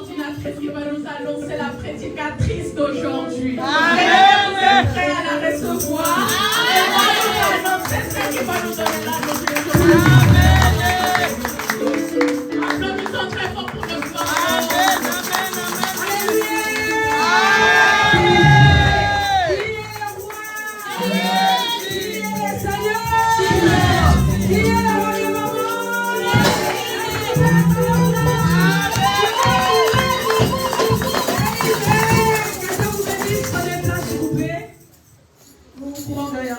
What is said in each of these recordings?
coordinatrice qui va nous annoncer la prédicatrice d'aujourd'hui. Amen. Vous êtes prêts à la recevoir? Elle va nous annoncer celle qui va nous donner la d'aujourd'hui. Amen. Applaudissons très fort pour notre femme. Amen.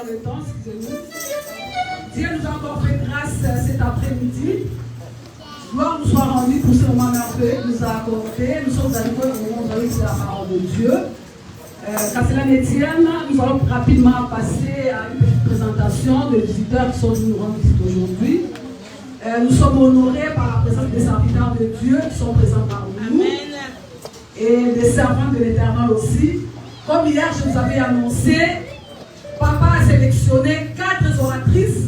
Le temps, excusez-nous. Dieu nous a encore fait grâce cet après-midi. Gloire nous soit rendue pour ce moment merveilleux qu'il nous a accordé. Nous sommes arrivés au moment où nous allons la parole de Dieu. Car cela n'est tienne, nous allons rapidement passer à une petite présentation des visiteurs qui sont venus nous rendre visite aujourd'hui. Nous sommes honorés par la présence des serviteurs de Dieu qui sont présents parmi nous. Et des servants de l'Éternel aussi. Comme hier, je vous avais annoncé, Papa a sélectionné 4 oratrices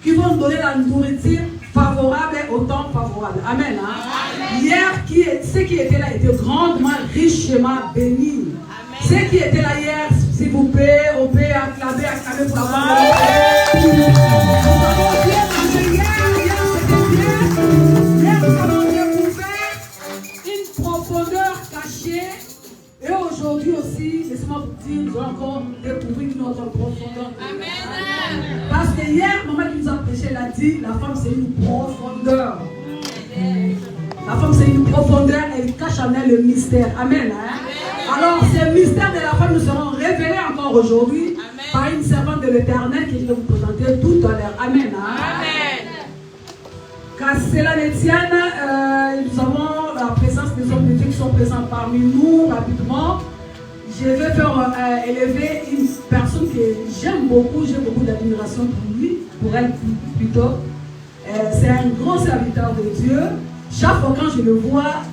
qui vont donner la nourriture favorable au temps favorable. Amen. Hein? Amen. Hier, ceux qui étaient là étaient grandement, richement bénis. Ceux qui étaient là hier, s'il vous plaît, on peut acclamer pour la parole. Hier, nous avons découvert une profondeur cachée. Et aujourd'hui aussi, laissez-moi vous dire, nous allons encore découvrir notre profondeur. Amen. Parce que hier, maman qui nous a prêché, elle a dit, la femme c'est une profondeur. La femme c'est une profondeur, elle cache en elle le mystère. Amen. Hein? Alors, ces mystères de la femme nous seront révélés encore aujourd'hui par une servante de l'Éternel que je vais vous présenter tout à l'heure. Amen. Hein? Amen. Car cela ne tienne, nous avons la présence des hommes de Dieu qui sont présents parmi nous rapidement. Je vais faire élever une personne que j'aime beaucoup, j'ai beaucoup d'admiration pour lui, pour elle plutôt. C'est un grand serviteur de Dieu. Chaque fois quand je le vois,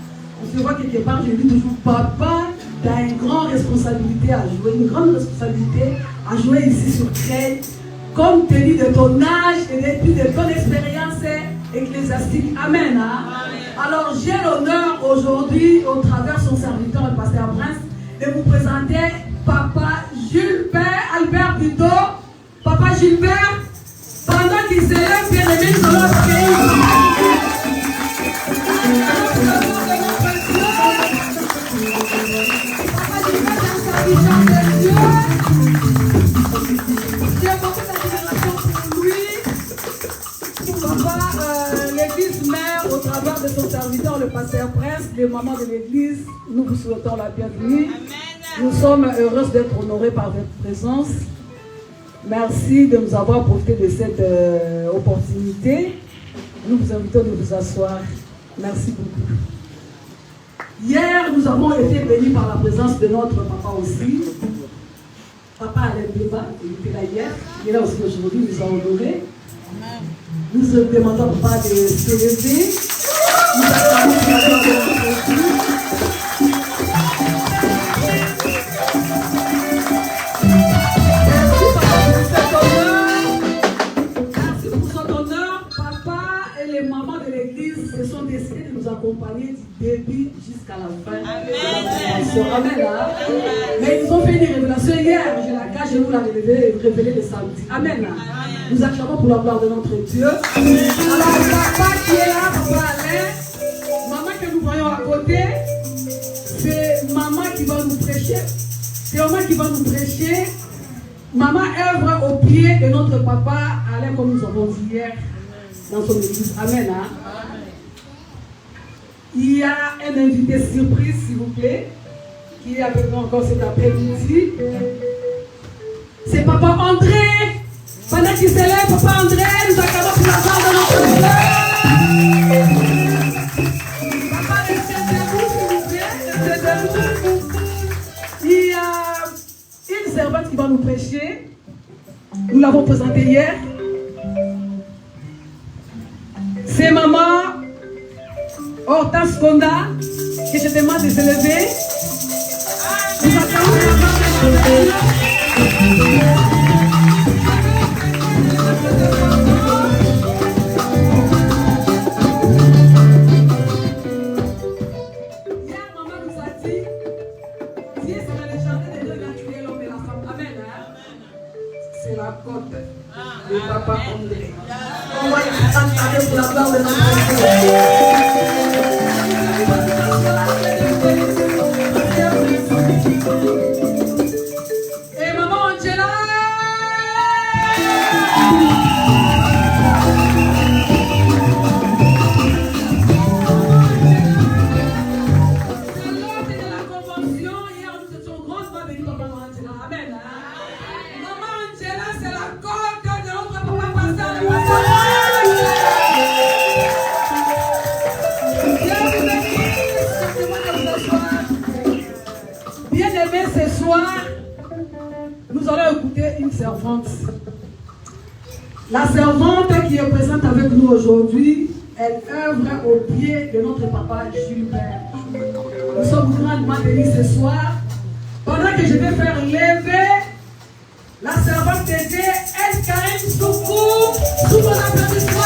on se voit quelque part, je lui dis toujours, papa, tu as une grande responsabilité à jouer, une grande responsabilité à jouer ici sur Crète, compte tenu de ton âge et de ton expérience ecclésiastique. Amen. Hein? Amen. Alors j'ai l'honneur aujourd'hui, au travers son serviteur, le pasteur Prince, de vous présenter Papa Gilbert Albert plutôt. Papa Gilbert, pendant qu'il s'élève, bien aimé, sur notre pays. Papa Gilbert est un serviteur de Dieu. J'ai beaucoup d'admiration pour lui. Papa, l'église mère, au travers de son serviteur, le pasteur Prince, les mamans de l'église, nous vous souhaitons la bienvenue. Amen. Nous sommes heureuses d'être honorés par votre présence. Merci de nous avoir profité de cette opportunité. Nous vous invitons de vous asseoir. Merci beaucoup. Hier, nous avons été bénis par la présence de notre papa aussi. Papa Alain Débat, il était là hier. Il est là aussi aujourd'hui, nous a honorés. Nous demandons pas de se lever. Nous acclamons pour la gloire de notre Dieu. Merci pour cet honneur. Papa et les mamans de l'église se sont décidés de nous accompagner du début jusqu'à la fin. Amen. Amen. Mais ils ont fait une révélation hier. Je la cache, je vous la révéler le samedi. Amen. Nous acclamons pour la gloire de notre Dieu. Alors, papa qui est là, papa Alain, maman que nous voyons à côté, c'est maman qui va nous prêcher. C'est maman qui va nous prêcher. Maman œuvre au pied de notre papa Alain, comme nous avons dit hier dans son église. Amen. Hein? Il y a un invité surprise, s'il vous plaît, qui est avec nous encore cet après-midi. C'est papa André. Pendant qu'il s'élève, papa André, nous acclamons pour la gloire de notre Dieu. Papa, restez debout, s'il vous plaît. Restez debout. Il y a une servante qui va nous prêcher. Nous l'avons présentée hier. C'est maman Hortense Konda qui se demande de se lever. Nous acclamons pour la gloire de notre Dieu. soir, nous allons écouter une servante. La servante qui est présente avec nous aujourd'hui, elle œuvre au pied de notre papa Gilbert. Nous sommes grandement bénis ce soir. Pendant que je vais faire lever la servante de Dieu, Escarine Soukou, sous mon applaudissement.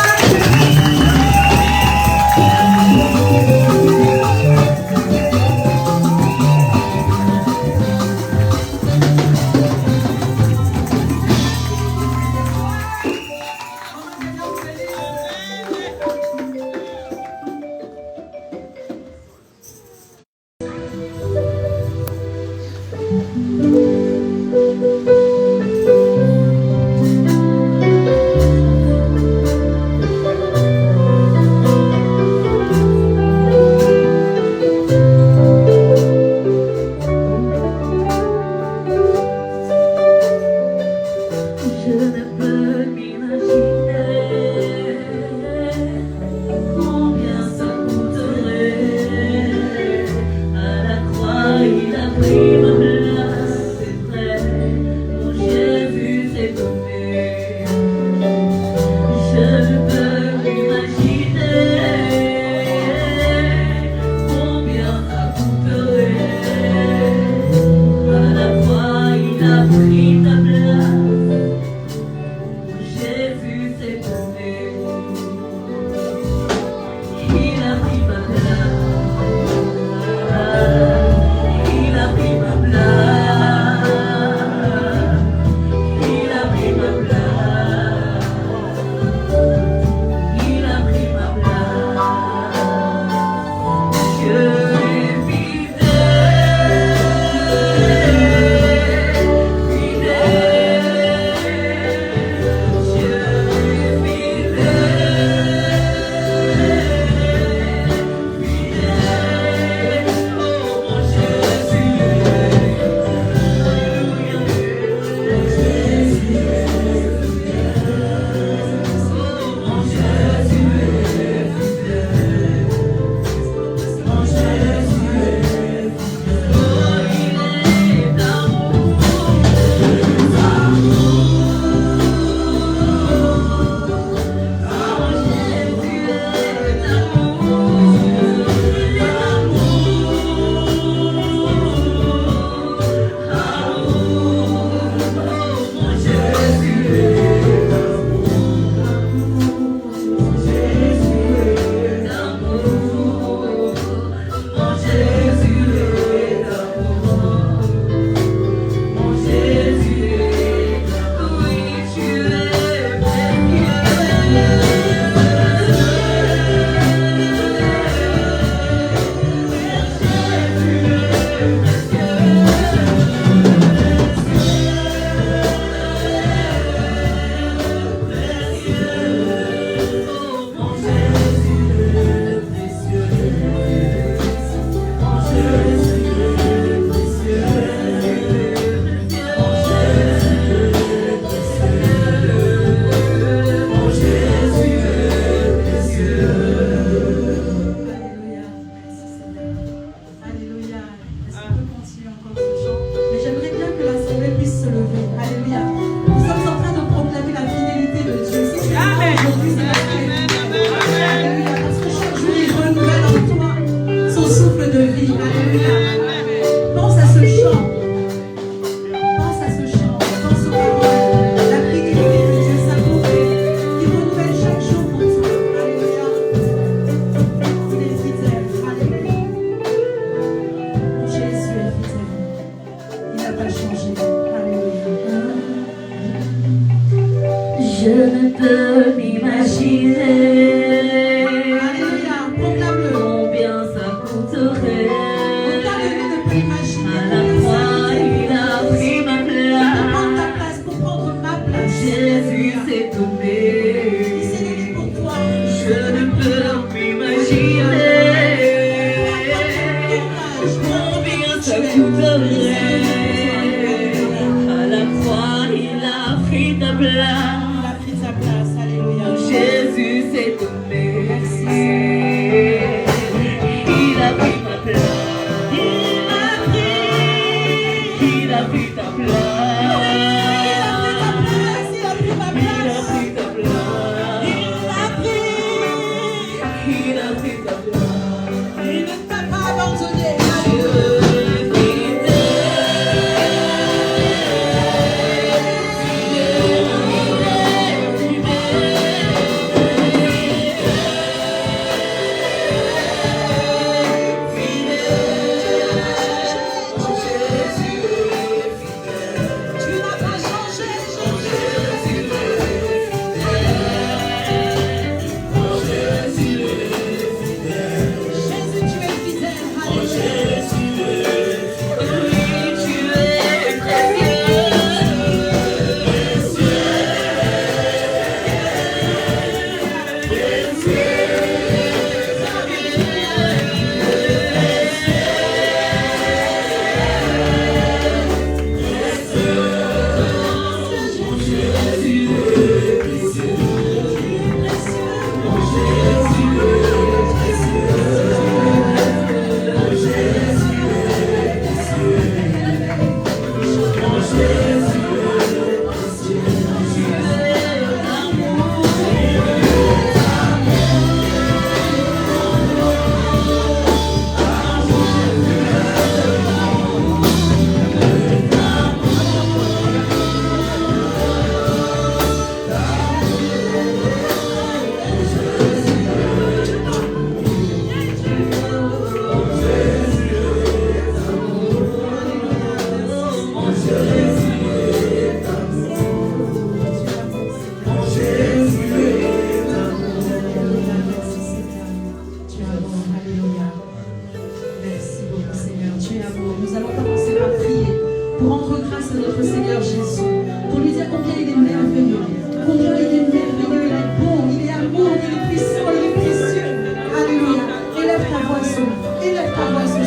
Seigneur Jésus, pour lui dire combien il est merveilleux, combien il est merveilleux, il est bon, il est amour, il est puissant, il est précieux. Alléluia. Élève ta voix ce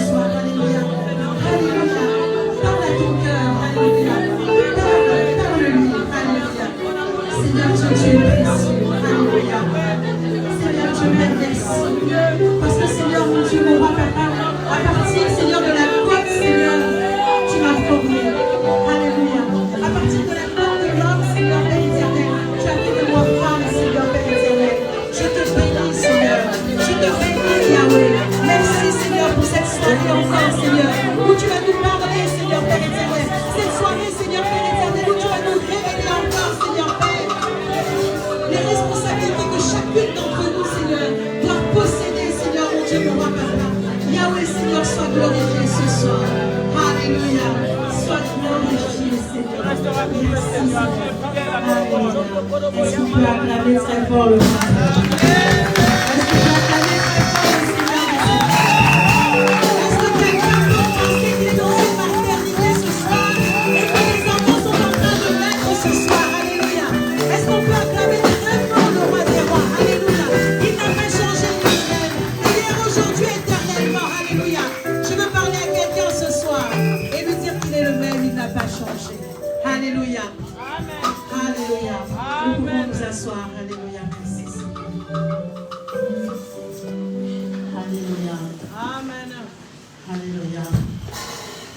soir. Alléluia. Alléluia. Parle à ton cœur. Alléluia. Parle-lui. Alléluia. Seigneur Dieu, tu es précieux. Alléluia. Seigneur Dieu, merci. Parce que Seigneur, mon Dieu, mon roi, papa, à partir, Seigneur, de la côte, Seigneur, tu m'as formé. Alléluia. À partir de la côte de l'homme, Seigneur, Père éternel, tu as fait de moi femme, Seigneur, Père éternel. Je te bénis, Seigneur. Je te bénis, Yahweh. Merci, Seigneur, pour cette soirée encore, Seigneur, où tu vas nous parler, Seigneur, Père éternel. Cette soirée, Seigneur, Père éternel, où tu vas nous révéler encore, Seigneur, Père, les responsabilités que chacune d'entre nous, Seigneur, doit posséder, Seigneur, mon Dieu, mon roi, papa. Yahweh, Seigneur, sois glorifié ce soir. Alléluia. Sois glorifié, Seigneur. Merci, Seigneur. Alléluia. Est-ce qu'on peut acclamer très fort le Seigneur? Est-ce qu'on peut acclamer très fort le Seigneur? Est-ce que quelqu'un peut penser qu'il est dans cette maternité ce soir et que les enfants sont en train de naître ce soir? Alléluia. Est-ce qu'on peut acclamer très fort le roi des rois? Alléluia. Il n'a pas changé lui-même. Hier, aujourd'hui, éternellement. Alléluia. Je veux parler à quelqu'un ce soir et lui dire qu'il est le même, il n'a pas changé. Alléluia. Alléluia. Nous pouvons nous asseoir. Alléluia. Merci. Alléluia. Amen. Alléluia.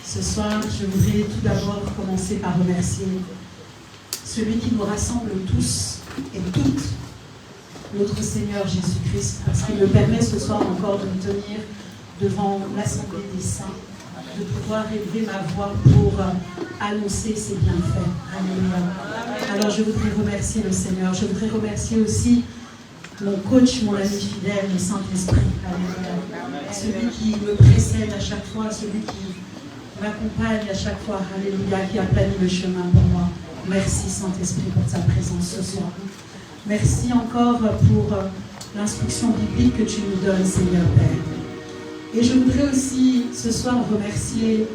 Ce soir, je voudrais tout d'abord commencer par remercier celui qui nous rassemble tous et toutes, notre Seigneur Jésus-Christ, parce qu'il me permet ce soir encore de me tenir devant l'Assemblée des Saints, de pouvoir élever ma voix pour annoncer ses bienfaits. Alléluia. Alors je voudrais remercier le Seigneur. Je voudrais remercier aussi mon coach, mon ami fidèle, le Saint-Esprit. Alléluia. Celui qui me précède à chaque fois, celui qui m'accompagne à chaque fois. Alléluia, qui a plani le chemin pour moi. Merci Saint-Esprit pour ta présence ce soir. Merci encore pour l'instruction biblique que tu nous donnes, Seigneur Père. Et je voudrais aussi ce soir remercier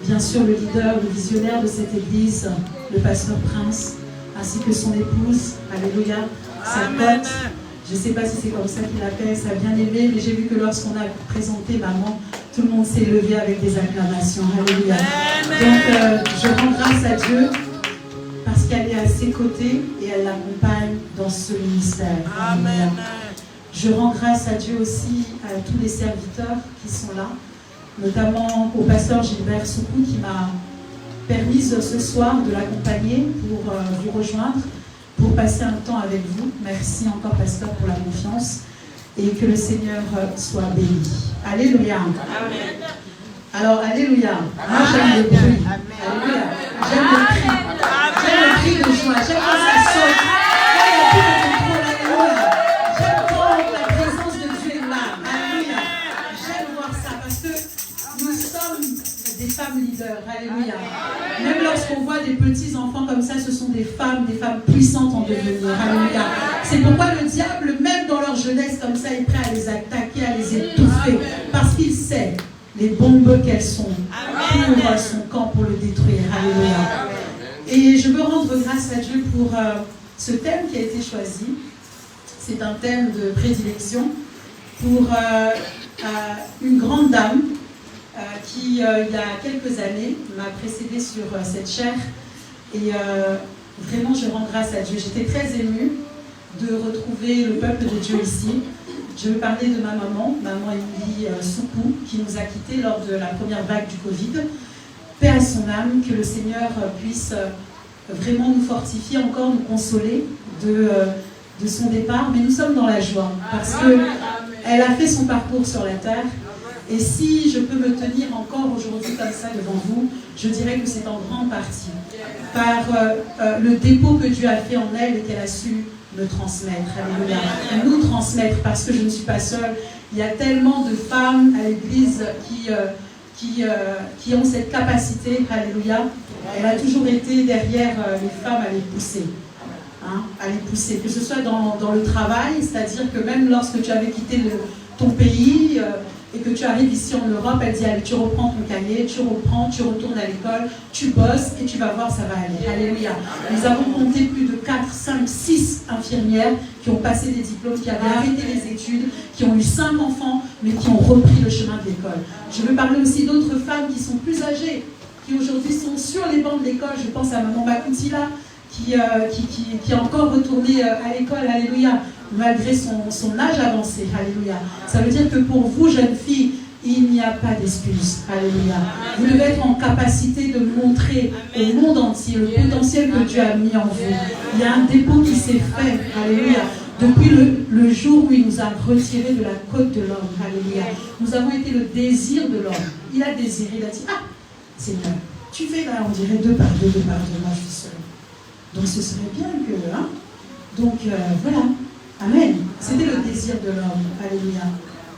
bien sûr le leader, le visionnaire de cette église, le pasteur Prince, ainsi que son épouse, alléluia, sa cote. Je ne sais pas si c'est comme ça qu'il appelle, sa bien-aimée, mais j'ai vu que lorsqu'on a présenté maman, tout le monde s'est levé avec des acclamations, alléluia. Donc je rends grâce à Dieu parce qu'elle est à ses côtés et elle l'accompagne dans ce ministère. Amen. Je rends grâce à Dieu aussi à tous les serviteurs qui sont là, notamment au pasteur Gilbert Soukou qui m'a permis ce soir de l'accompagner pour vous rejoindre, pour passer un temps avec vous. Merci encore pasteur pour la confiance et que le Seigneur soit béni. Alléluia. Amen. Alors, alléluia. Moi j'aime le bruit. Alléluia. J'aime le cri. J'aime le cri de joie. J'aime quand ça saute. J'aime quand la présence de Dieu est là. Alléluia. J'aime voir ça parce que nous sommes des femmes leaders. Alléluia. Même lorsqu'on voit des petits enfants comme ça, ce sont des femmes puissantes en devenir. Alléluia. C'est pourquoi le diable, même dans leur jeunesse comme ça, est prêt à les attaquer, à les étouffer. Parce qu'il sait les bombes qu'elles sont pour son camp, pour le détruire. Alléluia. Et je veux rendre grâce à Dieu pour ce thème qui a été choisi. C'est un thème de prédilection pour une grande dame qui, il y a quelques années, m'a précédée sur cette chaire. Et vraiment, je rends grâce à Dieu. J'étais très émue de retrouver le peuple de Dieu ici. Je veux parler de ma maman Émilie Soukou, qui nous a quittés lors de la première vague du Covid. Paix à son âme, que le Seigneur puisse vraiment nous fortifier, encore nous consoler de son départ. Mais nous sommes dans la joie, parce qu'elle a fait son parcours sur la terre. Et si je peux me tenir encore aujourd'hui comme ça devant vous, je dirais que c'est en grande partie par le dépôt que Dieu a fait en elle et qu'elle a su me transmettre. Alléluia. Nous transmettre, parce que je ne suis pas seule. Il y a tellement de femmes à l'église qui ont cette capacité. Alléluia. Elle a toujours été derrière les femmes à les pousser. À les pousser. Que ce soit dans le travail, c'est-à-dire que même lorsque tu avais quitté ton pays, et que tu arrives ici en Europe, elle dit, allez, tu reprends ton cahier, tu retournes à l'école, tu bosses et tu vas voir, ça va aller. Alléluia. Nous avons compté plus de 4, 5, 6 infirmières qui ont passé des diplômes, qui avaient arrêté les études, qui ont eu 5 enfants, mais qui ont repris le chemin de l'école. Je veux parler aussi d'autres femmes qui sont plus âgées, qui aujourd'hui sont sur les bancs de l'école. Je pense à Maman Bakoutila, qui est encore retournée à l'école, alléluia, malgré son âge avancé, alléluia. Ça veut dire que pour vous, jeunes filles, il n'y a pas d'excuse, alléluia. Vous devez être en capacité de montrer au monde entier le potentiel que Dieu a mis en vous. Il y a un dépôt qui s'est fait, alléluia, depuis le jour où il nous a retirés de la côte de l'homme, alléluia. Nous avons été le désir de l'homme. Il a désiré, il a dit, ah, Seigneur, tu fais là, on dirait 2 par 2, moi je suis seule. Donc ce serait bien que, hein? Donc voilà, amen. C'était le désir de l'homme, alléluia.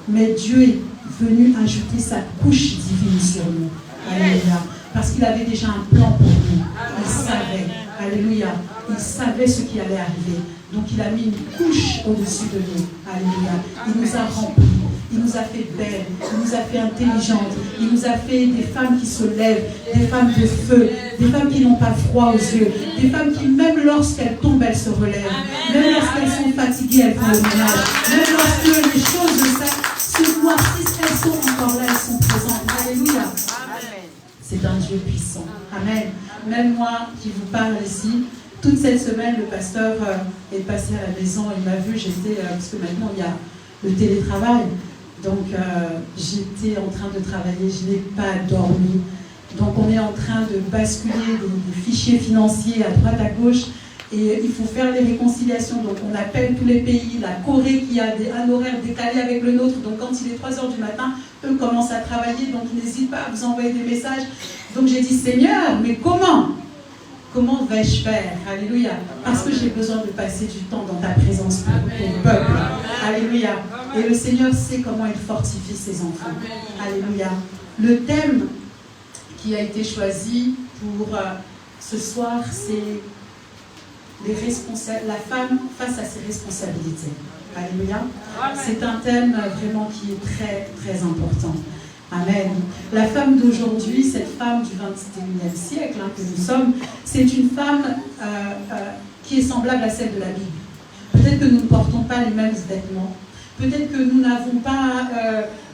Mais Dieu est venu ajouter sa couche divine sur nous, alléluia. Parce qu'il avait déjà un plan pour nous. Il savait, alléluia. Il savait ce qui allait arriver. Donc il a mis une couche au-dessus de nous, alléluia. Il nous a remplis. Il nous a fait belles, il nous a fait intelligentes, il nous a fait des femmes qui se lèvent, des femmes de feu, des femmes qui n'ont pas froid aux yeux, des femmes qui, même lorsqu'elles tombent, elles se relèvent, même lorsqu'elles sont fatiguées, elles font le ménage, même lorsque les choses se noircissent, elles sont encore là, elles sont présentes. Alléluia. C'est un Dieu puissant. Amen. Même moi qui vous parle ici, toute cette semaine, le pasteur est passé à la maison, il m'a vu, parce que maintenant il y a le télétravail. Donc, j'étais en train de travailler, je n'ai pas dormi. Donc, on est en train de basculer des fichiers financiers à droite, à gauche. Et il faut faire les réconciliations. Donc, on appelle tous les pays. La Corée qui a un horaire décalé avec le nôtre. Donc, quand il est 3 h du matin, eux commencent à travailler. Donc, ils n'hésitent pas à vous envoyer des messages. Donc, j'ai dit, Seigneur, mais comment vais-je faire? Alléluia. Parce que j'ai besoin de passer du temps dans ta présence pour ton peuple. Alléluia. Et le Seigneur sait comment il fortifie ses enfants. Alléluia. Le thème qui a été choisi pour ce soir, c'est la femme face à ses responsabilités. Alléluia. C'est un thème vraiment qui est très, très important. Amen. La femme d'aujourd'hui, cette femme du 21e siècle que nous sommes, c'est une femme qui est semblable à celle de la Bible. Peut-être que nous ne portons pas les mêmes vêtements. Peut-être que nous n'avons pas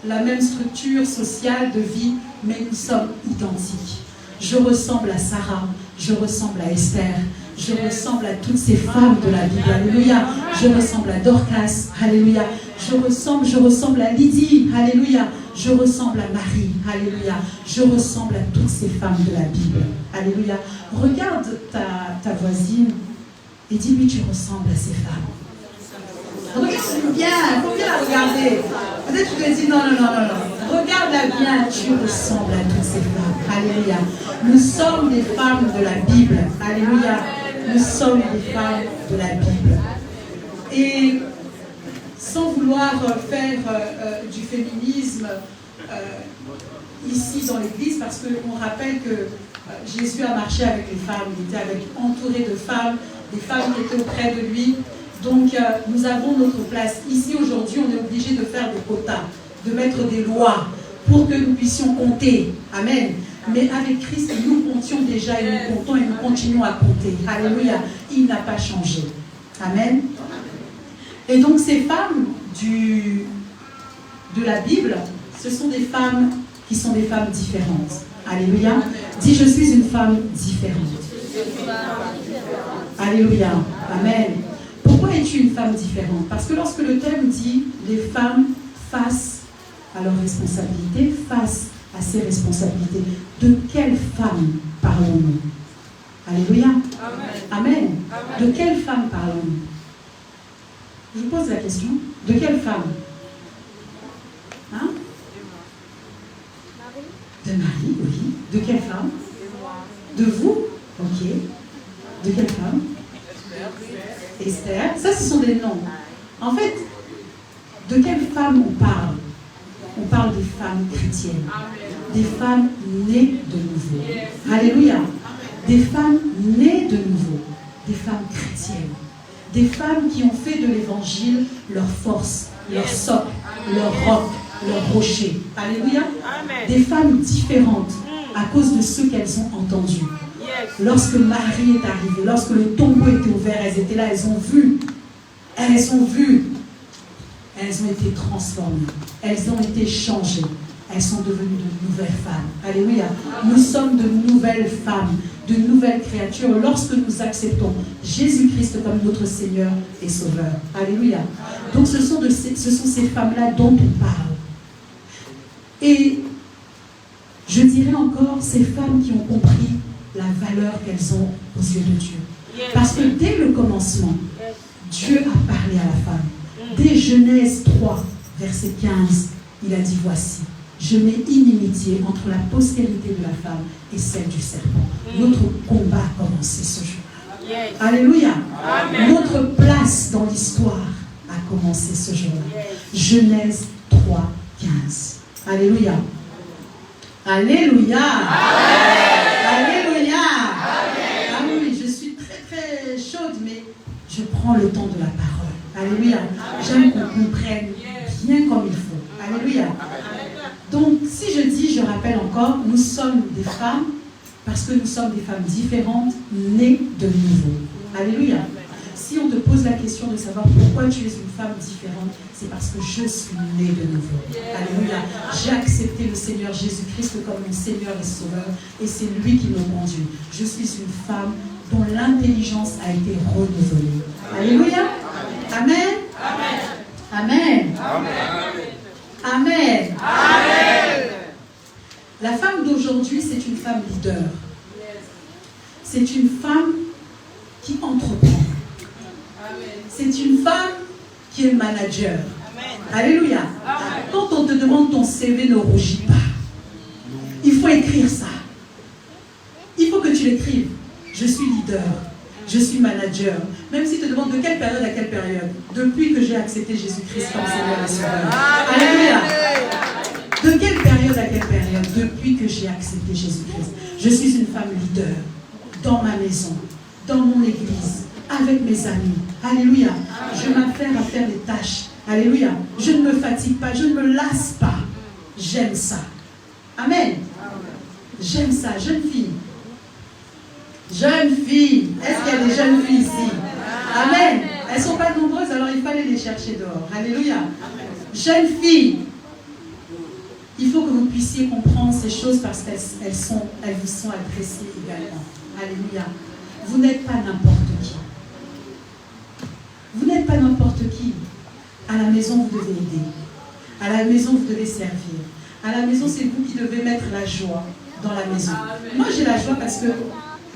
la même structure sociale de vie, mais nous sommes identiques. Je ressemble à Sarah, je ressemble à Esther, je ressemble à toutes ces femmes de la Bible. Alléluia. Je ressemble à Dorcas. Alléluia. Je ressemble à Lydie. Alléluia. Je ressemble à Marie. Alléluia. Je ressemble à toutes ces femmes de la Bible. Alléluia. Regarde ta voisine et dis-lui, tu ressembles à ces femmes. Regarde bien, il faut bien la regarder. Peut-être que tu te dis, non. Regarde-la bien, tu ressembles à toutes ces femmes. Alléluia. Nous sommes des femmes de la Bible. Alléluia. Nous sommes des femmes de la Bible. Et sans vouloir faire du féminisme ici dans l'église, parce qu'on rappelle que Jésus a marché avec les femmes, il était entouré de femmes, des femmes qui étaient auprès de lui. Donc nous avons notre place. Ici aujourd'hui, on est obligé de faire des quotas, de mettre des lois pour que nous puissions compter. Amen. Mais avec Christ, nous comptions déjà et nous comptons et nous continuons à compter. Alléluia. Il n'a pas changé. Amen. Et donc ces femmes de la Bible, ce sont des femmes qui sont des femmes différentes. Alléluia. Dis, je suis une femme différente. Alléluia. Amen. Pourquoi es-tu une femme différente? Parce que lorsque le thème dit les femmes face à leurs responsabilités, face à ses responsabilités, de quelle femme parlons-nous? Alléluia. Amen. Amen. De quelle femme parlons-nous? Je vous pose la question. De quelle femme? Hein? De Marie, oui. De quelle femme? De vous? Ok. De quelle femme? Esther. Ça, ce sont des noms. En fait, de quelle femme on parle? On parle des femmes chrétiennes. Des femmes nées de nouveau. Alléluia. Des femmes nées de nouveau. Des femmes chrétiennes. Des femmes qui ont fait de l'évangile leur force, leur socle, leur roc. leur rocher. Alléluia. Amen. Des femmes différentes à cause de ce qu'elles ont entendu. Yes. Lorsque Marie est arrivée, lorsque le tombeau était ouvert, elles étaient là, elles ont vu. Elles ont vu. Elles ont été transformées. Elles ont été changées. Elles sont devenues de nouvelles femmes. Alléluia. Nous sommes de nouvelles femmes, de nouvelles créatures lorsque nous acceptons Jésus-Christ comme notre Seigneur et Sauveur. Alléluia. Donc ce sont ces femmes-là dont on parle. Et je dirais encore ces femmes qui ont compris la valeur qu'elles ont aux yeux de Dieu. Parce que dès le commencement, Dieu a parlé à la femme. Dès Genèse 3, verset 15, il a dit « Voici, je mets inimitié entre la postérité de la femme et celle du serpent. » Notre combat a commencé ce jour. Alléluia. Amen. Notre place dans l'histoire a commencé ce jour-là. Genèse 3, 15. Alléluia. Alléluia. Alléluia. Ah oui, je suis très très chaude, mais je prends le temps de la parole. Alléluia. J'aime qu'on comprenne bien comme il faut. Alléluia. Donc, si je dis, je rappelle encore, nous sommes des femmes parce que nous sommes des femmes différentes, nées de nouveau. Alléluia. Si on te pose la question de savoir pourquoi tu es une femme différente, c'est parce que je suis née de nouveau. Alléluia. J'ai accepté le Seigneur Jésus-Christ comme mon Seigneur et Sauveur, et c'est lui qui me conduit. Je suis une femme dont l'intelligence a été renouvelée. Alléluia. Amen. Amen. Amen. Amen. La femme d'aujourd'hui, c'est une femme leader. C'est une femme qui entreprend. C'est une femme qui est manager. Alléluia. Quand on te demande ton CV, ne rougis pas. Il faut écrire ça. Il faut que tu l'écrives. Je suis leader. Je suis manager. Même si tu te demandes de quelle période à quelle période. Depuis que j'ai accepté Jésus-Christ comme Seigneur et Sauveur. Alléluia. De quelle période à quelle période? Depuis que j'ai accepté Jésus-Christ. Je suis une femme leader. Dans ma maison. Dans mon église. Avec mes amis. Alléluia. Je m'affaire à faire des tâches. Alléluia. Je ne me fatigue pas. Je ne me lasse pas. J'aime ça. Amen. J'aime ça. Jeune fille. Jeunes filles, est-ce qu'il y a des jeunes filles ici? Amen. Elles ne sont pas nombreuses, alors il fallait les chercher dehors. Alléluia. Jeunes filles, il faut que vous puissiez comprendre ces choses parce qu'elles vous sont adressées également. Alléluia. Vous n'êtes pas n'importe qui. Vous n'êtes pas n'importe qui. À la maison, vous devez aider. À la maison, vous devez servir. À la maison, c'est vous qui devez mettre la joie dans la maison. Moi, j'ai la joie parce que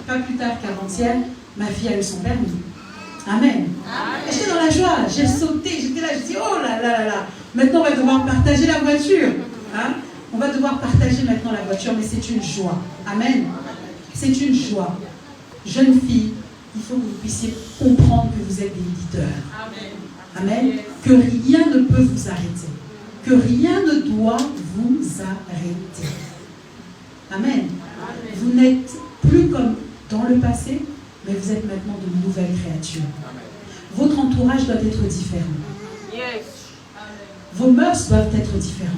pas plus tard qu'avant-hier, ma fille a eu son permis. Amen. J'étais dans la joie, j'ai sauté, j'étais là, je dis oh là là là là. Maintenant on va devoir partager la voiture. Hein? On va devoir partager maintenant la voiture, mais c'est une joie. Amen. C'est une joie. Jeune fille, il faut que vous puissiez comprendre que vous êtes des leaders. Amen. Que rien ne peut vous arrêter. Que rien ne doit vous arrêter. Amen. Vous n'êtes plus comme dans le passé, mais vous êtes maintenant de nouvelles créatures. Votre entourage doit être différent. Vos mœurs doivent être différentes.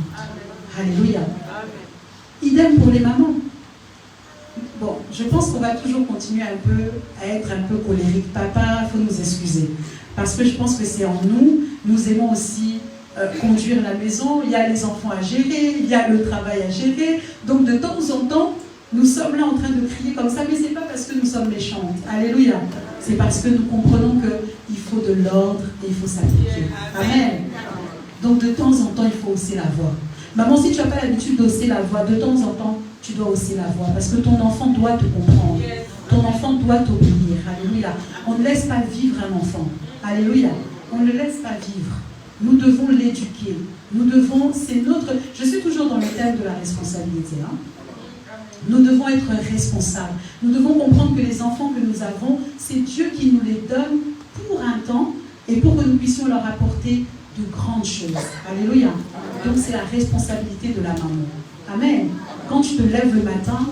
Alléluia. Idem pour les mamans. Bon, je pense qu'on va toujours continuer à être un peu colérique. Papa, il faut nous excuser. Parce que je pense que c'est en nous. Nous aimons aussi conduire la maison. Il y a les enfants à gérer, il y a le travail à gérer. Donc de temps en temps, nous sommes là en train de crier comme ça, mais ce n'est pas parce que nous sommes méchantes. Alléluia. C'est parce que nous comprenons qu'il faut de l'ordre et il faut s'appliquer. Amen. Donc de temps en temps, il faut hausser la voix. Maman, si tu n'as pas l'habitude d'hausser la voix, de temps en temps, tu dois hausser la voix. Parce que ton enfant doit te comprendre. Ton enfant doit t'obéir. Alléluia. On ne laisse pas vivre un enfant. Alléluia. On ne le laisse pas vivre. Nous devons l'éduquer. Nous devons, c'est notre... Je suis toujours dans le thème de la responsabilité. Hein? Nous devons être responsables. Nous devons comprendre que les enfants que nous avons, c'est Dieu qui nous les donne pour un temps et pour que nous puissions leur apporter de grandes choses. Alléluia. Donc c'est la responsabilité de la maman. Amen. Quand tu te lèves le matin,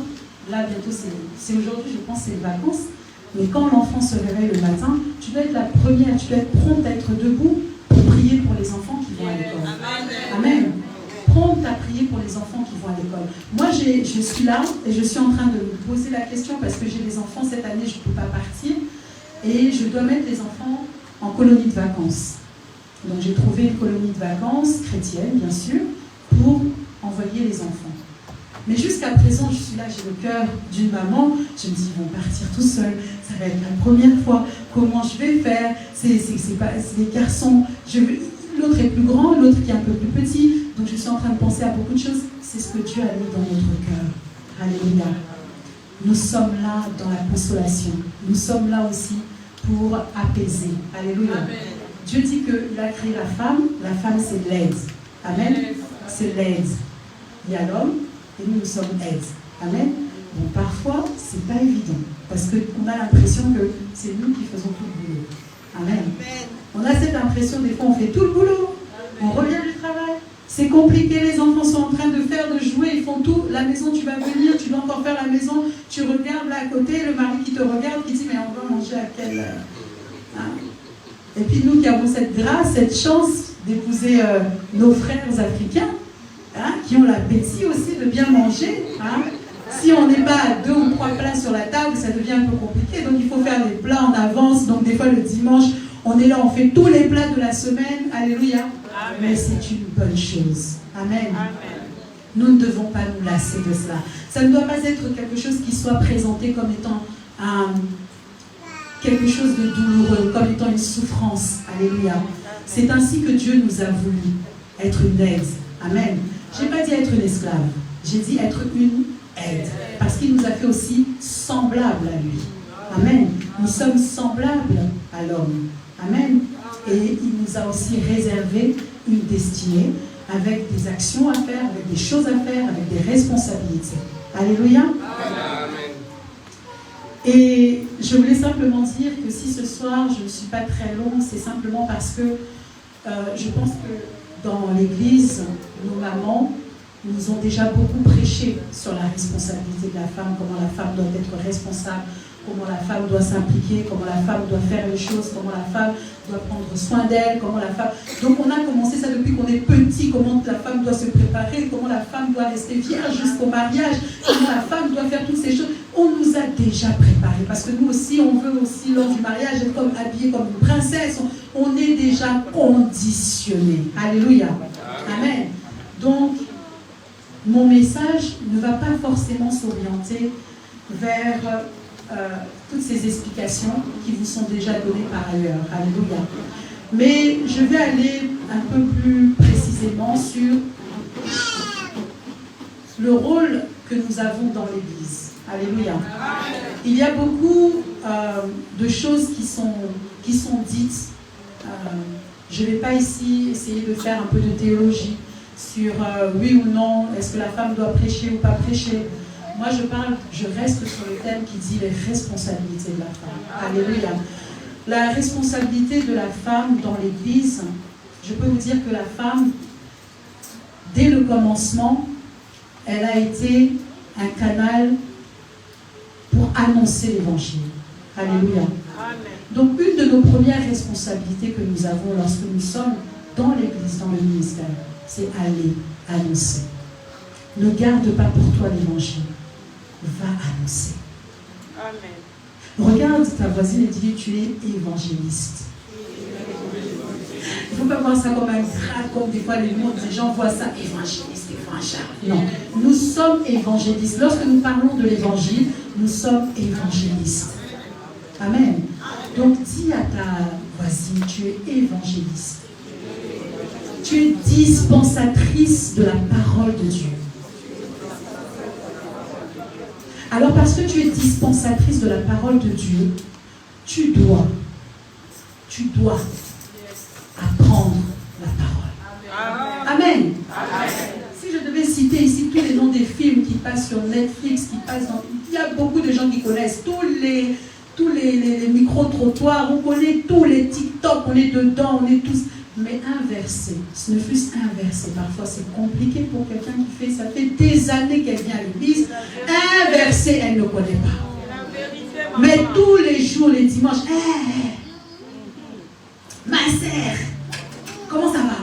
là bientôt c'est aujourd'hui, je pense c'est les vacances, mais quand l'enfant se réveille le matin, tu dois être la première, tu dois être prompte à être debout pour prier pour les enfants qui vont à l'école. Amen. tu as prié pour les enfants qui vont à l'école? Moi, je suis là et je suis en train de me poser la question parce que j'ai des enfants cette année, je ne peux pas partir. Et je dois mettre les enfants en colonie de vacances. Donc j'ai trouvé une colonie de vacances, chrétienne bien sûr, pour envoyer les enfants. Mais jusqu'à présent, je suis là, j'ai le cœur d'une maman. Je me dis, ils vont partir tout seuls. Ça va être la première fois. Comment je vais faire? C'est des garçons. L'autre est plus grand, l'autre qui est un peu plus petit. Donc je suis en train de penser à beaucoup de choses. C'est ce que Dieu a mis dans notre cœur. Alléluia. Nous sommes là dans la consolation. Nous sommes là aussi pour apaiser. Alléluia. Amen. Dieu dit qu'il a créé la femme c'est l'aide. Amen. C'est l'aide. Il y a l'homme et nous sommes aide. Amen. Bon, parfois, c'est pas évident parce qu'on a l'impression que c'est nous qui faisons tout le boulot. Amen. On a cette impression, des fois, on fait tout le boulot. On revient du travail. C'est compliqué, les enfants sont en train de jouer, ils font tout. La maison, tu vas venir, tu dois encore faire la maison. Tu regardes là à côté, le mari qui te regarde, qui dit, mais on va manger à quelle heure? Hein? Et puis nous qui avons cette grâce, cette chance d'épouser nos frères africains, hein, qui ont l'appétit aussi de bien manger. Hein. Si on n'est pas à 2 ou 3 plats sur la table, ça devient un peu compliqué. Donc il faut faire les plats en avance. Donc des fois le dimanche, on est là, on fait tous les plats de la semaine. Alléluia. Amen. Mais c'est une bonne chose. Amen. Amen. Nous ne devons pas nous lasser de cela. Ça ne doit pas être quelque chose qui soit présenté comme étant quelque chose de douloureux, comme étant une souffrance. Alléluia. C'est ainsi que Dieu nous a voulu être une aide. Amen. Je n'ai pas dit être une esclave. J'ai dit être une aide. Parce qu'il nous a fait aussi semblables à lui. Amen. Nous sommes semblables à l'homme. Amen. Et il nous a aussi réservé une destinée avec des actions à faire, avec des choses à faire, avec des responsabilités. Alléluia. Amen. Et je voulais simplement dire que si ce soir je ne suis pas très longue, c'est simplement parce que je pense que dans l'église, nos mamans nous ont déjà beaucoup prêché sur la responsabilité de la femme, comment la femme doit être responsable, comment la femme doit s'impliquer, comment la femme doit faire les choses, comment la femme doit prendre soin d'elle, comment la femme... Donc on a commencé ça depuis qu'on est petit, comment la femme doit se préparer, comment la femme doit rester vierge jusqu'au mariage, comment la femme doit faire toutes ces choses. On nous a déjà préparés, parce que nous aussi, on veut aussi lors du mariage être comme habillé comme une princesse. On est déjà conditionnés. Alléluia. Amen. Donc, mon message ne va pas forcément s'orienter vers toutes ces explications qui vous sont déjà données par ailleurs. Alléluia. Mais je vais aller un peu plus précisément sur le rôle que nous avons dans l'Église. Alléluia. Il y a beaucoup de choses qui sont dites. Je ne vais pas ici essayer de faire un peu de théologie sur oui ou non, est-ce que la femme doit prêcher ou pas prêcher. Moi, je reste sur le thème qui dit les responsabilités de la femme. Alléluia. La responsabilité de la femme dans l'Église, je peux vous dire que la femme, dès le commencement, elle a été un canal pour annoncer l'Évangile. Alléluia. Donc, une de nos premières responsabilités que nous avons lorsque nous sommes dans l'Église, dans le ministère, c'est aller annoncer. Ne garde pas pour toi l'Évangile. Va annoncer. Amen. Regarde ta voisine et dis-lui, tu es évangéliste. Il ne faut pas voir ça comme un grade, comme des fois les gens voient ça, évangéliste, évangile. Non, nous sommes évangélistes. Lorsque nous parlons de l'Évangile, nous sommes évangélistes. Amen. Donc dis à ta voisine, tu es évangéliste. Tu es dispensatrice de la parole de Dieu. Alors parce que tu es dispensatrice de la parole de Dieu, tu dois apprendre la parole. Amen. Amen. Si je devais citer ici tous les noms des films qui passent sur Netflix, il y a beaucoup de gens qui connaissent tous les micro-trottoirs, on connaît tous les TikTok, on est dedans, on est tous... Mais un verset, ce ne fût un verset, parfois c'est compliqué pour quelqu'un qui fait, ça fait des années qu'elle vient à l'église, un verset elle ne connaît pas. Mais tous les jours, les dimanches, ma sœur, comment ça va?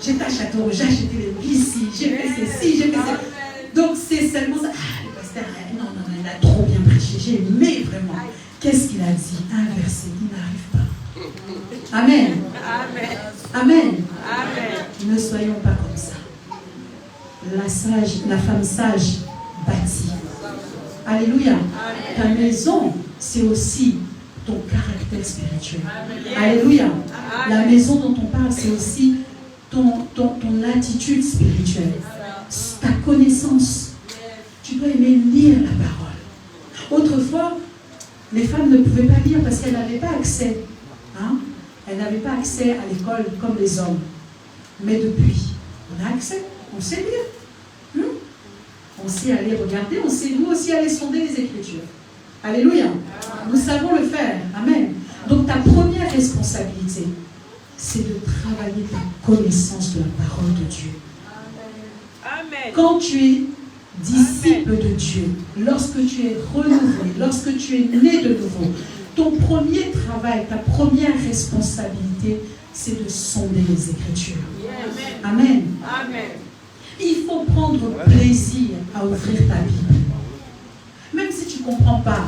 J'étais à Châteauroux, j'ai acheté les a trop bien prêché, j'ai aimé vraiment. Qu'est-ce qu'il a dit? Un verset, il n'arrive pas. Amen. Amen. Amen. Amen. Ne soyons pas comme ça. La femme sage bâtit. Alléluia. Ta maison, c'est aussi ton caractère spirituel. Alléluia. La maison dont on parle, c'est aussi ton attitude spirituelle. Ta connaissance. Tu dois aimer lire la parole. Autrefois, les femmes ne pouvaient pas lire parce qu'elles n'avaient pas accès. Hein? Elles n'avaient pas accès à l'école comme les hommes. Mais depuis, on a accès. On sait lire. On sait aller regarder. On sait nous aussi aller sonder les Écritures. Alléluia. Nous savons le faire. Amen. Donc ta première responsabilité, c'est de travailler ta connaissance de la parole de Dieu. Amen. Quand tu es disciple de Dieu, lorsque tu es renouvelé, lorsque tu es né de nouveau, ton premier travail, ta première responsabilité, c'est de sonder les Écritures. Amen. Amen. Il faut prendre plaisir à ouvrir ta Bible. Même si tu ne comprends pas,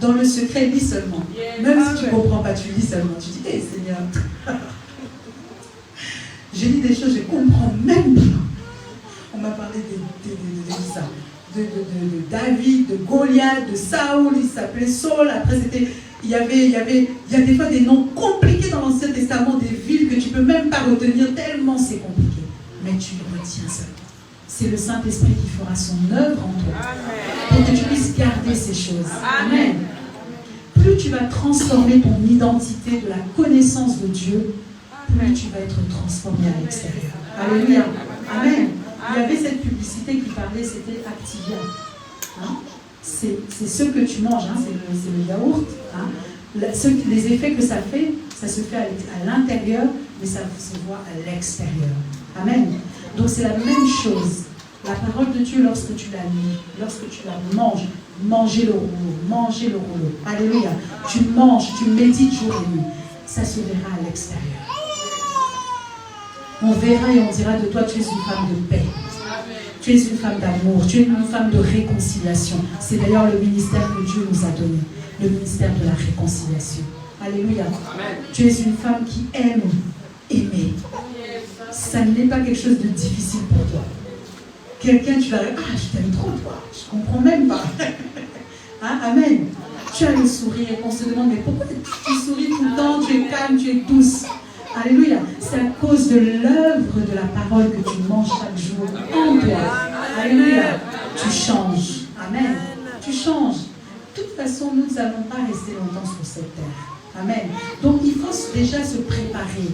dans le secret, lis seulement. Même si tu ne comprends pas, tu lis seulement. Tu dis, hé Seigneur, je lis des choses, je ne comprends même pas. On m'a parlé de David, de Goliath, de Saoul, il s'appelait Saul. Après, il y a des fois des noms compliqués dans l'Ancien Testament, des villes que tu ne peux même pas retenir tellement c'est compliqué. Mais tu le retiens seulement. C'est le Saint-Esprit qui fera son œuvre en toi. Pour que tu puisses garder ces choses. Amen. Plus tu vas transformer ton identité de la connaissance de Dieu, plus tu vas être transformé à l'extérieur. Alléluia. Amen. Il y avait cette publicité qui parlait, c'était Activia. Hein? C'est ce que tu manges, hein? C'est le yaourt. Hein? Les effets que ça fait, ça se fait à l'intérieur, mais ça se voit à l'extérieur. Amen. Donc c'est la même chose. La parole de Dieu, lorsque tu la lis, lorsque tu la manges, mangez le rouleau. Alléluia. Tu manges, tu médites jour et nuit. Ça se verra à l'extérieur. On verra et on dira de toi, tu es une femme de paix. Tu es une femme d'amour. Tu es une femme de réconciliation. C'est d'ailleurs le ministère que Dieu nous a donné. Le ministère de la réconciliation. Alléluia. Amen. Tu es une femme qui aime aimer. Ça n'est pas quelque chose de difficile pour toi. Quelqu'un, tu vas dire, ah, je t'aime trop, toi. Je ne comprends même pas. Hein? Amen. Tu as le sourire et on se demande, mais pourquoi tu souris tout le temps, tu es calme, tu es douce. Alléluia. C'est à cause de l'œuvre de la parole que tu manges chaque jour en toi. Alléluia. Tu changes. Amen. Tu changes. De toute façon, nous n'allons pas rester longtemps sur cette terre. Amen. Donc, il faut déjà se préparer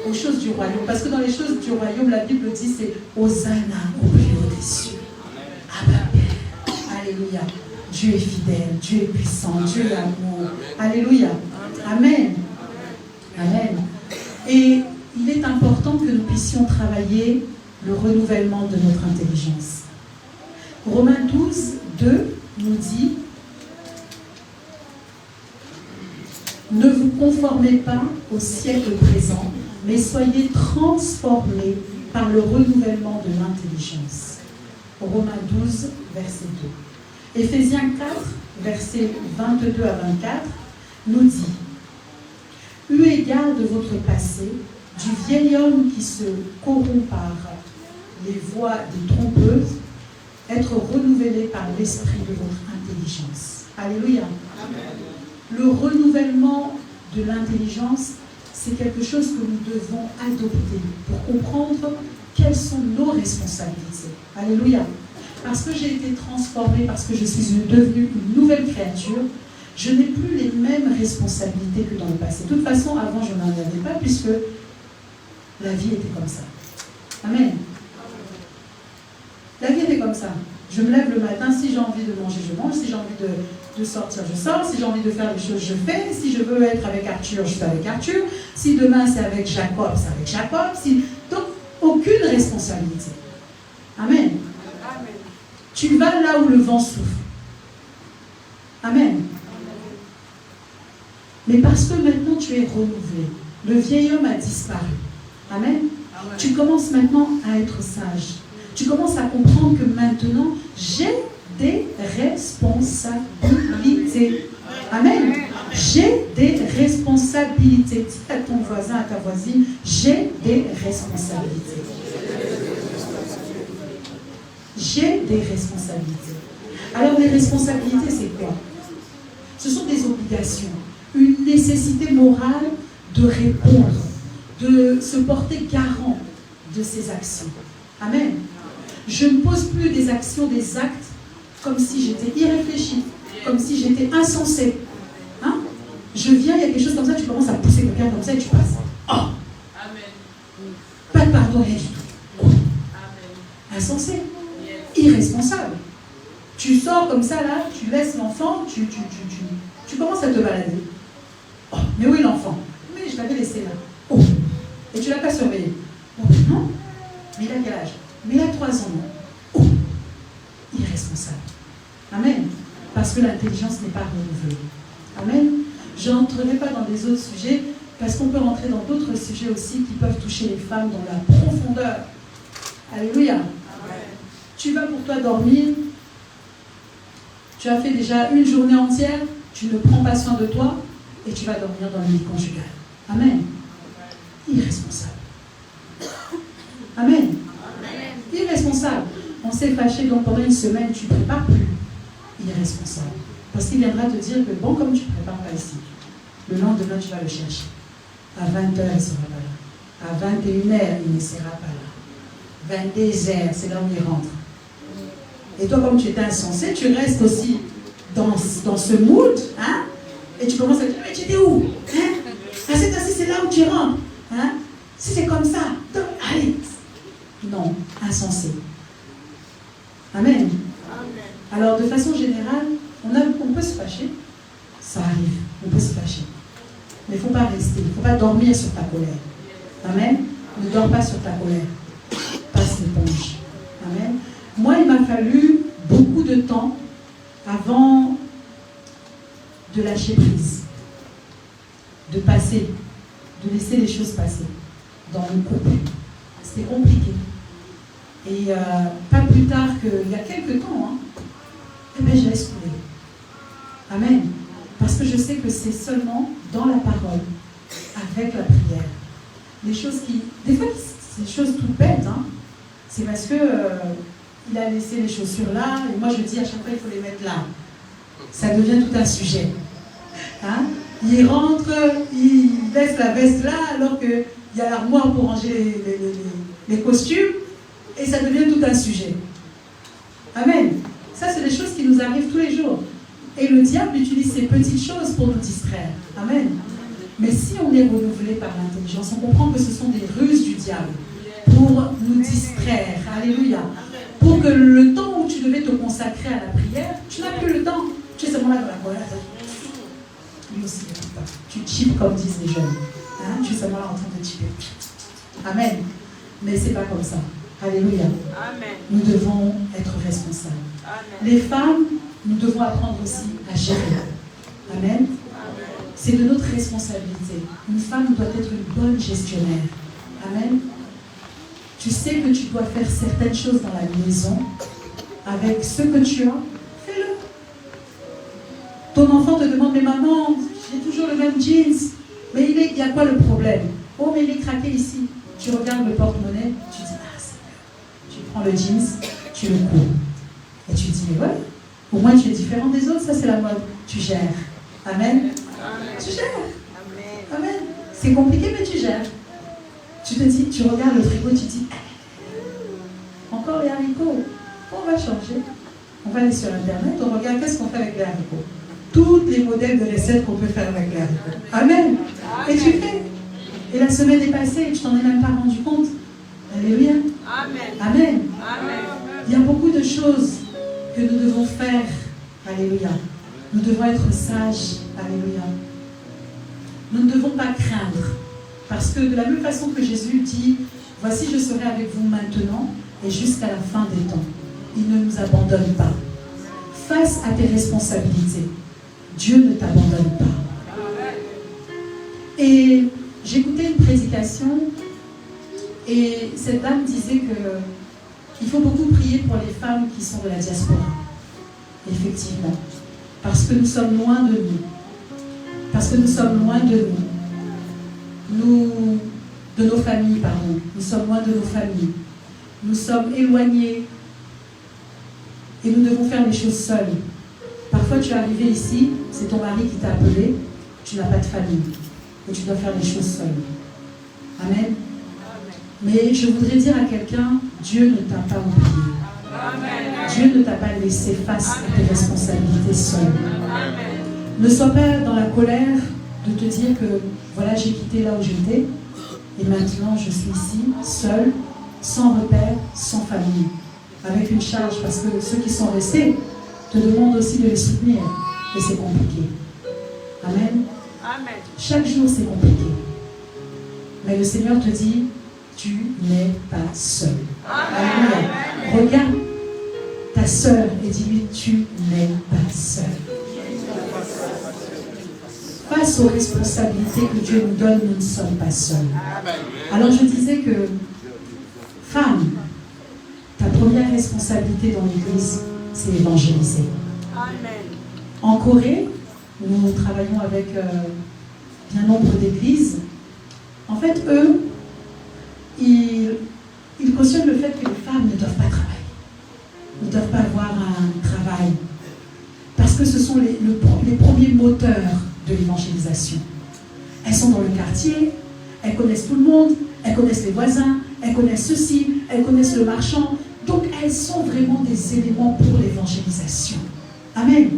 aux choses du royaume. Parce que dans les choses du royaume, la Bible dit c'est Hosanna au plus haut des cieux. Abba Père. Alléluia. Dieu est fidèle, Dieu est puissant, Dieu est amour. Alléluia. Amen. Amen. Et il est important que nous puissions travailler le renouvellement de notre intelligence. Romains 12, 2 nous dit: ne vous conformez pas au siècle présent, mais soyez transformés par le renouvellement de l'intelligence. Romains 12, verset 2. Éphésiens 4, versets 22 à 24, nous dit: eu égard de votre passé, du vieil homme qui se corrompt par les voies des trompeuses, être renouvelé par l'esprit de votre intelligence. Alléluia. Amen. Le renouvellement de l'intelligence, c'est quelque chose que nous devons adopter pour comprendre quelles sont nos responsabilités. Alléluia. Parce que j'ai été transformée, parce que je suis devenue une nouvelle créature, je n'ai plus les mêmes responsabilités que dans le passé. De toute façon, avant, je n'en avais pas, puisque la vie était comme ça. Amen. La vie était comme ça. Je me lève le matin, si j'ai envie de manger, je mange. Si j'ai envie de sortir, je sors. Si j'ai envie de faire des choses, je fais. Si je veux être avec Arthur, je suis avec Arthur. Si demain, c'est avec Jacob, c'est avec Jacob. Donc, aucune responsabilité. Amen. Amen. Tu vas là où le vent souffle. Amen. Mais parce que maintenant, tu es renouvelé. Le vieil homme a disparu. Amen. Amen. Tu commences maintenant à être sage. Tu commences à comprendre que maintenant, j'ai des responsabilités. Amen. J'ai des responsabilités. Dis à ton voisin, à ta voisine, j'ai des responsabilités. J'ai des responsabilités. Alors les responsabilités, c'est quoi? Ce sont des obligations, une nécessité morale de répondre, de se porter garant de ses actions. Amen. Je ne pose plus des actions, des actes comme si j'étais irréfléchi, comme si j'étais insensé. Hein? Je viens, il y a quelque chose comme ça, tu commences à pousser quelqu'un comme ça et tu passes. Oh! Amen. Pas de pardon, rien du tout. Oh. Insensé. Irresponsable. Tu sors comme ça là, tu laisses l'enfant, tu commences à te balader. Oh, mais où est l'enfant? Mais je l'avais laissé là. Oh! Et tu ne l'as pas surveillé. Oh, non? Mais il a quel âge? Mais il a 3 ans. Oh! Irresponsable. Amen. Parce que l'intelligence n'est pas renouvelée. Amen. Je n'entrerai pas dans des autres sujets, parce qu'on peut rentrer dans d'autres sujets aussi qui peuvent toucher les femmes dans la profondeur. Alléluia. Amen. Tu vas pour toi dormir, tu as fait déjà une journée entière, tu ne prends pas soin de toi, et tu vas dormir dans le lit conjugal. Amen. Irresponsable. Amen. Irresponsable. On s'est fâché, donc pendant une semaine, tu ne prépares plus. Irresponsable. Parce qu'il viendra te dire que bon, comme tu ne prépares pas ici, le lendemain, tu vas le chercher. À 20h, il ne sera pas là. À 21h, il ne sera pas là. 22h, c'est là où il rentre. Et toi, comme tu étais insensé, tu restes aussi dans ce mood, hein? Et tu commences à dire, mais tu étais où? Hein? À cette heure-ci, c'est là où tu rentres. Hein? Si c'est comme ça, donc, allez. Non, insensé. Amen. Alors, de façon générale, on peut se fâcher. Ça arrive, on peut se fâcher. Mais il ne faut pas rester, il ne faut pas dormir sur ta colère. Amen. Ne dors pas sur ta colère. Passe l'éponge. Amen. Moi, il m'a fallu beaucoup de temps avant de lâcher prise, de passer, de laisser les choses passer dans mon couple. C'était compliqué. Et pas plus tard qu'il y a quelques temps, eh bien, je laisse couler. Amen. Parce que je sais que c'est seulement dans la parole, avec la prière. Les choses qui... Des fois, c'est des choses toutes bêtes. C'est parce que il a laissé les chaussures là, et moi je dis à chaque fois, il faut les mettre là. Ça devient tout un sujet. Hein? Il rentre, il laisse la veste là, alors qu'il y a l'armoire pour ranger les costumes, et ça devient tout un sujet. Amen. Ça, c'est des choses qui nous arrivent tous les jours. Et le diable utilise ces petites choses pour nous distraire. Amen. Mais si on est renouvelé par l'intelligence, on comprend que ce sont des ruses du diable pour nous distraire. Alléluia. Pour que le temps où tu devais te consacrer à la prière, tu n'as plus le temps. Tu es seulement là dans la colère. Lui aussi, il n'écoute pas. Tu chips comme disent les jeunes. Hein? Tu es seulement là en train de chipper. Amen. Mais ce n'est pas comme ça. Alléluia. Amen. Nous devons être responsables. Amen. Les femmes, nous devons apprendre aussi à gérer. Amen. Amen. C'est de notre responsabilité. Une femme doit être une bonne gestionnaire. Amen. Tu sais que tu dois faire certaines choses dans la maison avec ce que tu as, fais-le. Ton enfant te demande, mais maman, j'ai toujours le même jeans. Mais il y a quoi le problème? Oh, mais il est craqué ici. Tu regardes le porte-monnaie, tu dis, ah, c'est bien. Tu prends le jeans, tu le cours. Et tu dis, mais ouais, au moins tu es différent des autres, ça c'est la mode. Tu gères. Amen. Amen. Tu gères. Amen. Amen. C'est compliqué, mais tu gères. Tu te dis, tu regardes le frigo, tu dis, encore les haricots. On va changer. On va aller sur Internet, on regarde qu'est-ce qu'on fait avec les haricots. Tous les modèles de recettes qu'on peut faire avec les haricots. Amen. Et tu fais. Et la semaine est passée et tu t'en es même pas rendu compte. Alléluia. Amen. Amen. Amen. Il y a beaucoup de choses que nous devons faire. Alléluia. Nous devons être sages. Alléluia. Nous ne devons pas craindre. Parce que de la même façon que Jésus dit, voici je serai avec vous maintenant et jusqu'à la fin des temps. Il ne nous abandonne pas. Face à tes responsabilités, Dieu ne t'abandonne pas. Et j'écoutais une prédication et cette dame disait qu'il faut beaucoup prier pour les femmes qui sont de la diaspora. effectivement. Parce que nous sommes loin de nous. Parce que nous sommes loin de nous. De nos familles, pardon. Nous sommes loin de nos familles. Nous sommes éloignés. Et nous devons faire les choses seuls. Parfois, tu es arrivé ici, c'est ton mari qui t'a appelé, tu n'as pas de famille. Et tu dois faire les choses seul. Amen. Mais je voudrais dire à quelqu'un, Dieu ne t'a pas oublié. Dieu ne t'a pas laissé face à tes responsabilités seul. Ne sois pas dans la colère de te dire que voilà, j'ai quitté là où j'étais et maintenant je suis ici, seul, sans repère, sans famille, avec une charge, parce que ceux qui sont restés te demandent aussi de les soutenir et c'est compliqué. Amen. Chaque jour c'est compliqué. Mais le Seigneur te dit, tu n'es pas seul. Alléluia. Regarde ta sœur et dis-lui, tu n'es pas seul. Face aux responsabilités que Dieu nous donne, nous ne sommes pas seuls. Alors je disais que, femme, ta première responsabilité dans l'Église, c'est évangéliser. En Corée, nous travaillons avec bien nombre d'églises. En fait, eux, ils cautionnent le fait que les femmes ne doivent pas travailler. Ne doivent pas avoir un travail. Parce que ce sont les premiers moteurs de l'évangélisation. Elles sont dans le quartier, elles connaissent tout le monde, elles connaissent les voisins, elles connaissent ceci, elles connaissent le marchand. Donc elles sont vraiment des éléments pour l'évangélisation. Amen.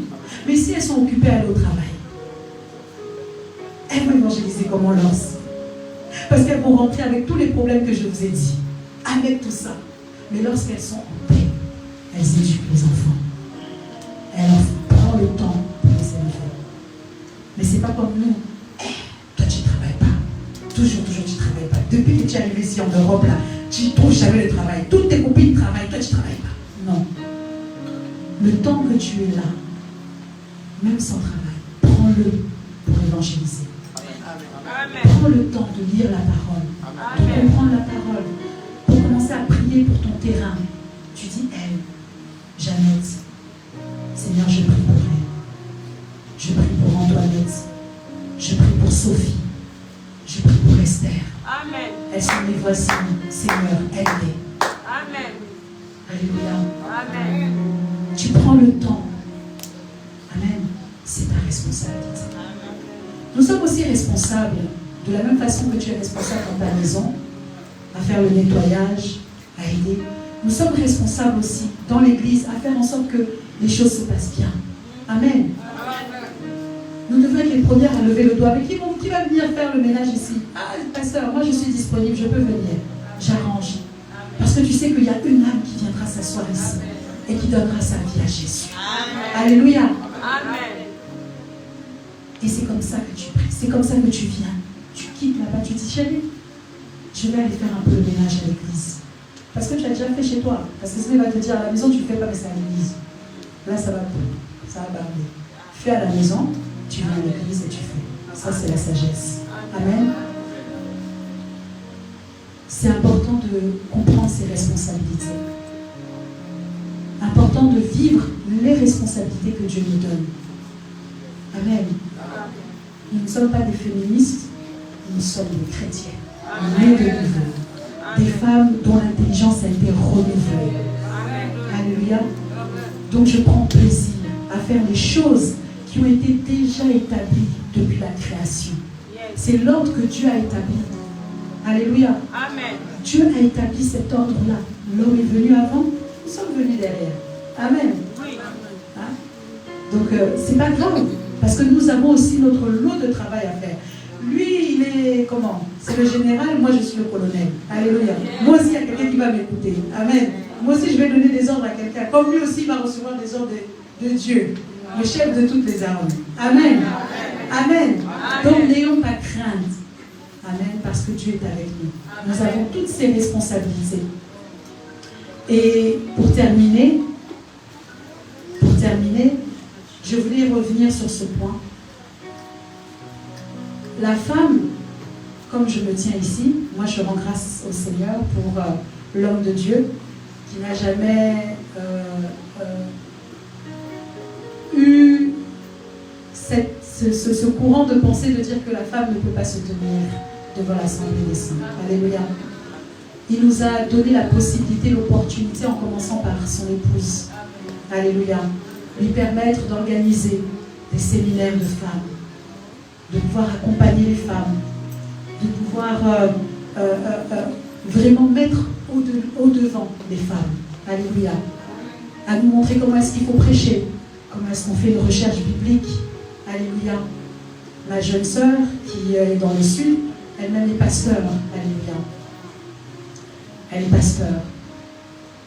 Mais si elles sont occupées à aller au travail, elles vont évangéliser comment l'os? Parce qu'elles vont rentrer avec tous les problèmes que je vous ai dit, avec tout ça. Mais lorsqu'elles sont en paix, elles éduquent les enfants. Elles leur prennent le temps pour les élever. Mais c'est pas comme nous. Toi tu ne travailles pas. Toujours tu ne travailles pas. Depuis que tu es arrivé ici en Europe, là, tu ne trouves jamais le travail. Toutes tes copines travaillent, toi tu ne travailles pas. Non. Le temps que tu es là, même sans travail, prends-le pour évangéliser. Prends le temps de lire la parole, de comprendre la parole, pour commencer à prier pour ton terrain. Tu dis, elle, Jeannette, Seigneur, je prie pour elle. Je prie pour Antoinette. Je prie pour Sophie. Je prie pour Esther. Amen. Elles sont mes voisines. Seigneur, aide-les. Amen. Alléluia. Amen. Tu prends le temps. Amen. C'est ta responsabilité. Nous sommes aussi responsables, de la même façon que tu es responsable dans ta maison, à faire le nettoyage, à aider. Nous sommes responsables aussi dans l'église à faire en sorte que les choses se passent bien. Amen. Nous devons être les premières à lever le doigt. Mais qui va venir faire le ménage ici? Ah, pasteur, moi je suis disponible, je peux venir. J'arrange. Parce que tu sais qu'il y a une âme qui viendra s'asseoir ici et qui donnera sa vie à Jésus. Amen. Alléluia. Amen. Et c'est comme ça que tu pries. C'est comme ça que tu viens. Tu quittes là-bas, tu dis, chérie, je vais aller faire un peu le ménage à l'église. Parce que tu as déjà fait chez toi. Parce que sinon, il va te dire, à la maison, tu ne fais pas, mais c'est à l'église. Là, ça va barder. Fais à la maison, tu viens à l'église et tu fais. Ça, c'est la sagesse. Amen. C'est important de comprendre ses responsabilités. Important de vivre les responsabilités que Dieu nous donne. Amen. Nous ne sommes pas des féministes, nous sommes des chrétiens. Nés de nouveau. Des femmes dont l'intelligence a été renouvelée. Alléluia. Donc je prends plaisir à faire les choses qui ont été déjà établies depuis la création. C'est l'ordre que Dieu a établi. Alléluia. Amen. Dieu a établi cet ordre-là. L'homme est venu avant, nous sommes venus derrière. Amen. Hein? Donc c'est pas grave. Parce que nous avons aussi notre lot de travail à faire. Lui, il est comment? C'est le général, moi je suis le colonel. Alléluia. Moi aussi, il y a quelqu'un qui va m'écouter. Amen. Moi aussi, je vais donner des ordres à quelqu'un. Comme lui aussi, il va recevoir des ordres de Dieu, le chef de toutes les armes. Amen. Amen. Donc, n'ayons pas crainte. Amen. Parce que Dieu est avec nous. Nous avons toutes ces responsabilités. Et pour terminer, je voulais revenir sur ce point. La femme, comme je me tiens ici, moi je rends grâce au Seigneur pour l'homme de Dieu qui n'a jamais ce courant de pensée de dire que la femme ne peut pas se tenir devant l'assemblée des saints. Alléluia. Il nous a donné la possibilité, l'opportunité, en commençant par son épouse. Alléluia. Lui permettre d'organiser des séminaires de femmes, de pouvoir accompagner les femmes, de pouvoir vraiment mettre au-devant les femmes. Alléluia. À nous montrer comment est-ce qu'il faut prêcher, comment est-ce qu'on fait une recherche biblique. Alléluia. Ma jeune sœur qui est dans le sud, elle-même est pasteur. Alléluia. Elle est pasteur.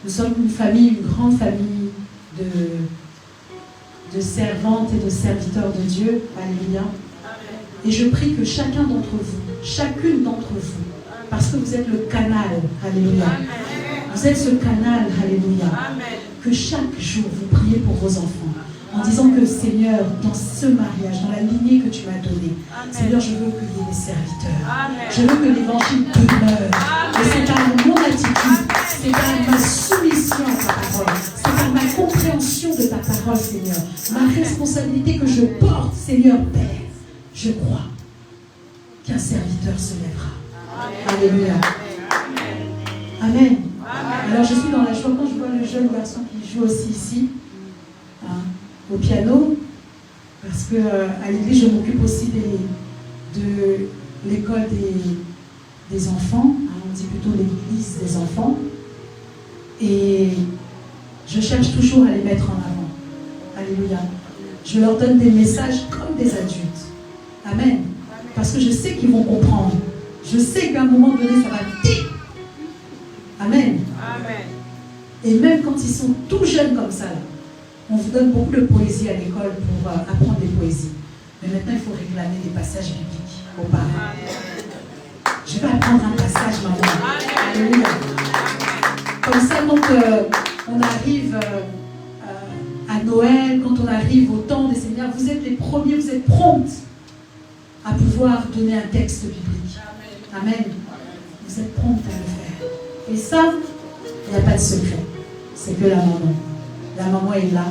Nous sommes une famille, une grande famille de servantes et de serviteurs de Dieu. Alléluia. Et je prie que chacun d'entre vous, chacune d'entre vous, parce que vous êtes le canal, alléluia. Vous êtes ce canal, alléluia. Que chaque jour vous priez pour vos enfants, en disant que Seigneur, dans ce mariage, dans la lignée que tu m'as donnée, Seigneur, je veux qu'il y ait des serviteurs. Je veux que l'évangile demeure. Et c'est par mon attitude, c'est par ma soumission à ta parole, c'est par ma compréhension de ta parole, Seigneur, ma responsabilité que je porte, Seigneur Père. Je crois qu'un serviteur se lèvera. Alléluia. Amen. Alors je suis dans la joie quand je vois le jeune garçon qui joue aussi ici, au piano, parce qu'à l'église je m'occupe aussi de l'école des enfants, on dit plutôt l'église des enfants, et je cherche toujours à les mettre en avant. Alléluia. Je leur donne des messages comme des adultes. Amen. Parce que je sais qu'ils vont comprendre. Je sais qu'à un moment donné, ça va dire. Amen. Amen. Et même quand ils sont tout jeunes comme ça, là, on vous donne beaucoup de poésie à l'école pour apprendre des poésies. Mais maintenant, il faut réclamer des passages bibliques aux parents. Je vais apprendre un passage, maman. Alléluia. Comme ça, quand on arrive à Noël, quand on arrive au temps des Seigneurs, vous êtes les premiers, vous êtes promptes à pouvoir donner un texte biblique. Amen. Vous êtes promptes à le faire. Et ça, il n'y a pas de secret. C'est que la maman. La maman est là,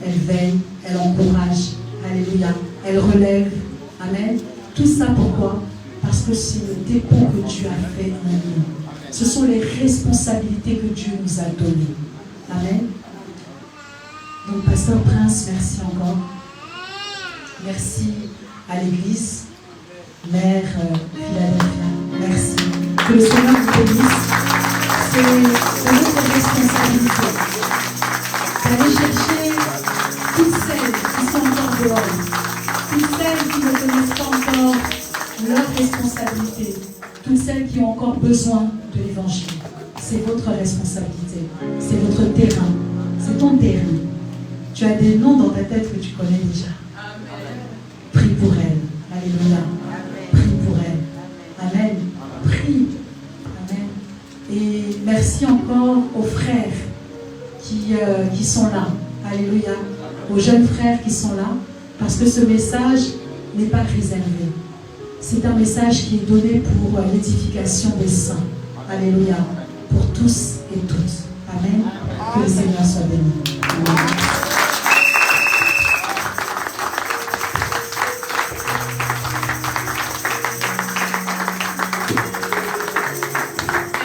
elle veille, elle encourage. Alléluia. Elle relève. Amen. Tout ça pourquoi? Parce que c'est le dépôt que Dieu a fait en nous. Ce sont les responsabilités que Dieu nous a données. Amen. Donc, Pasteur Prince, merci encore. Merci à l'Église. Mère Philadelphia, merci. Que le Seigneur vous bénisse. C'est notre responsabilité d'aller chercher toutes celles qui sont encore dehors, toutes celles qui ne connaissent pas encore leur responsabilité, toutes celles qui ont encore besoin de l'Évangile. C'est votre responsabilité, c'est votre terrain, c'est ton terrain. Tu as des noms dans ta tête que tu connais déjà. Prie pour elles. Alléluia. Prie pour elles. Amen. Prie. Amen. Et merci encore aux frères qui sont là. Alléluia. Aux jeunes frères qui sont là. Parce que ce message n'est pas réservé. C'est un message qui est donné pour l'édification des saints. Alléluia. Pour tous et toutes. Amen. Que le Seigneur soit béni.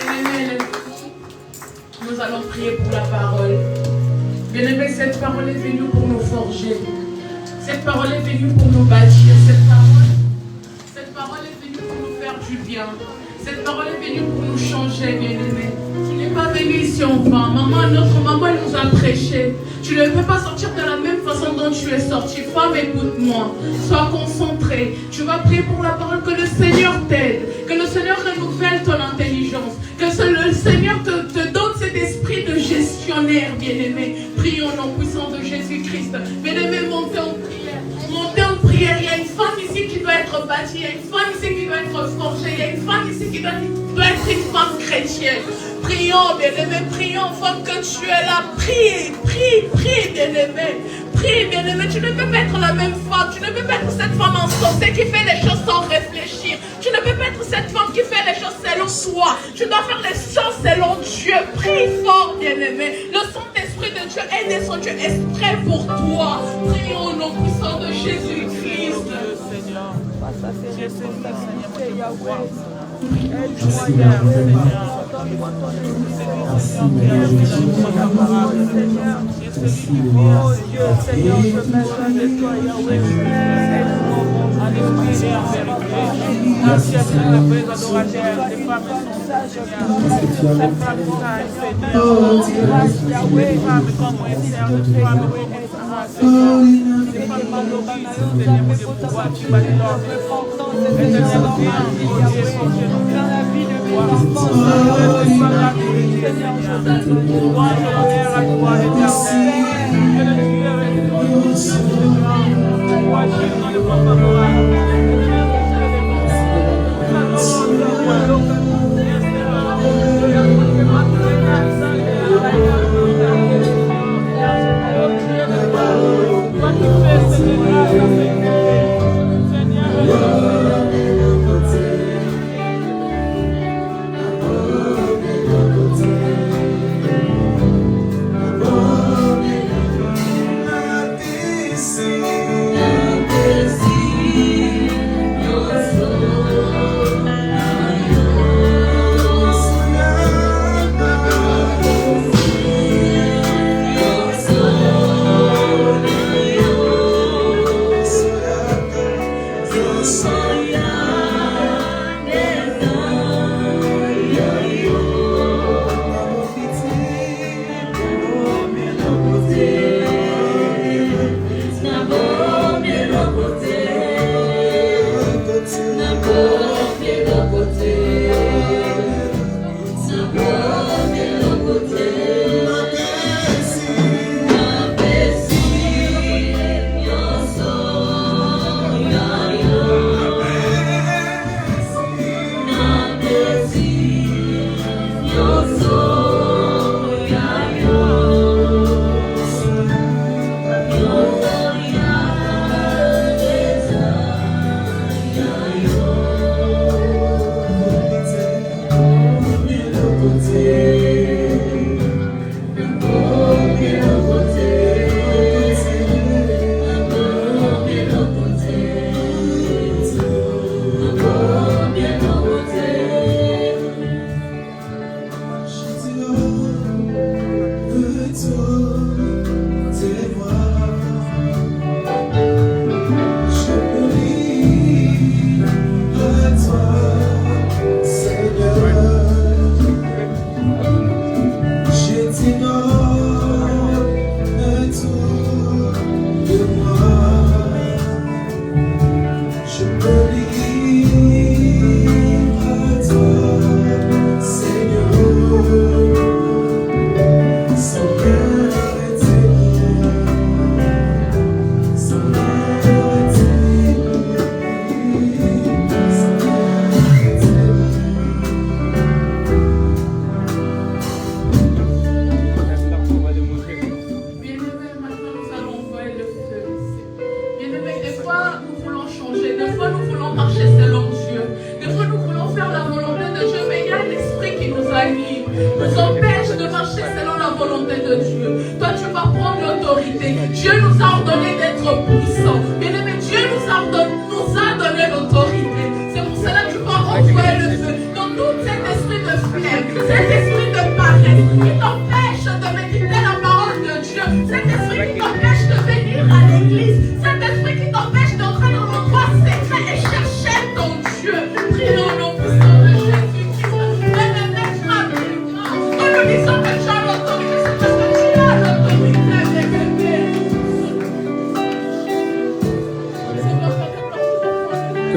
Amen. Nous allons prier pour la parole. Bien-aimé, cette parole est venue pour nous forger. Cette parole est venue pour nous bâtir. Cette parole est venue pour nous faire du bien. Cette parole est venue pour nous changer, bien-aimé. Tu n'es pas venu ici en vain. Notre maman, elle nous a prêché. Tu ne peux pas sortir de la même façon dont tu es sorti. Femme, écoute-moi. Sois concentré. Tu vas prier pour la parole. Que le Seigneur t'aide. Que le Seigneur renouvelle ton intelligence. Que le Seigneur te donne cet esprit de gestionnaire, bien-aimé. Prions au nom puissant de Jésus-Christ. Bien-aimé, montez en prière. Montez en prière. Il y a une femme ici qui doit être bâtie. Il y a une femme ici qui doit être forgée. Il y a une femme ici qui doit être une femme chrétienne. Prions, bien-aimé, prions, femme, que tu es là. Prie, prie, prie, bien-aimé. Prie, bien-aimé, tu ne peux pas être la même femme. Tu ne peux pas être cette femme insensée qui fait les choses sans réfléchir. Tu ne peux pas être cette femme qui fait les choses selon soi. Tu dois faire les choses selon Dieu. Prie fort, bien-aimé. Le Saint-Esprit l'Esprit de Dieu est descendu exprès pour toi. Prions au nom puissant de Jésus-Christ.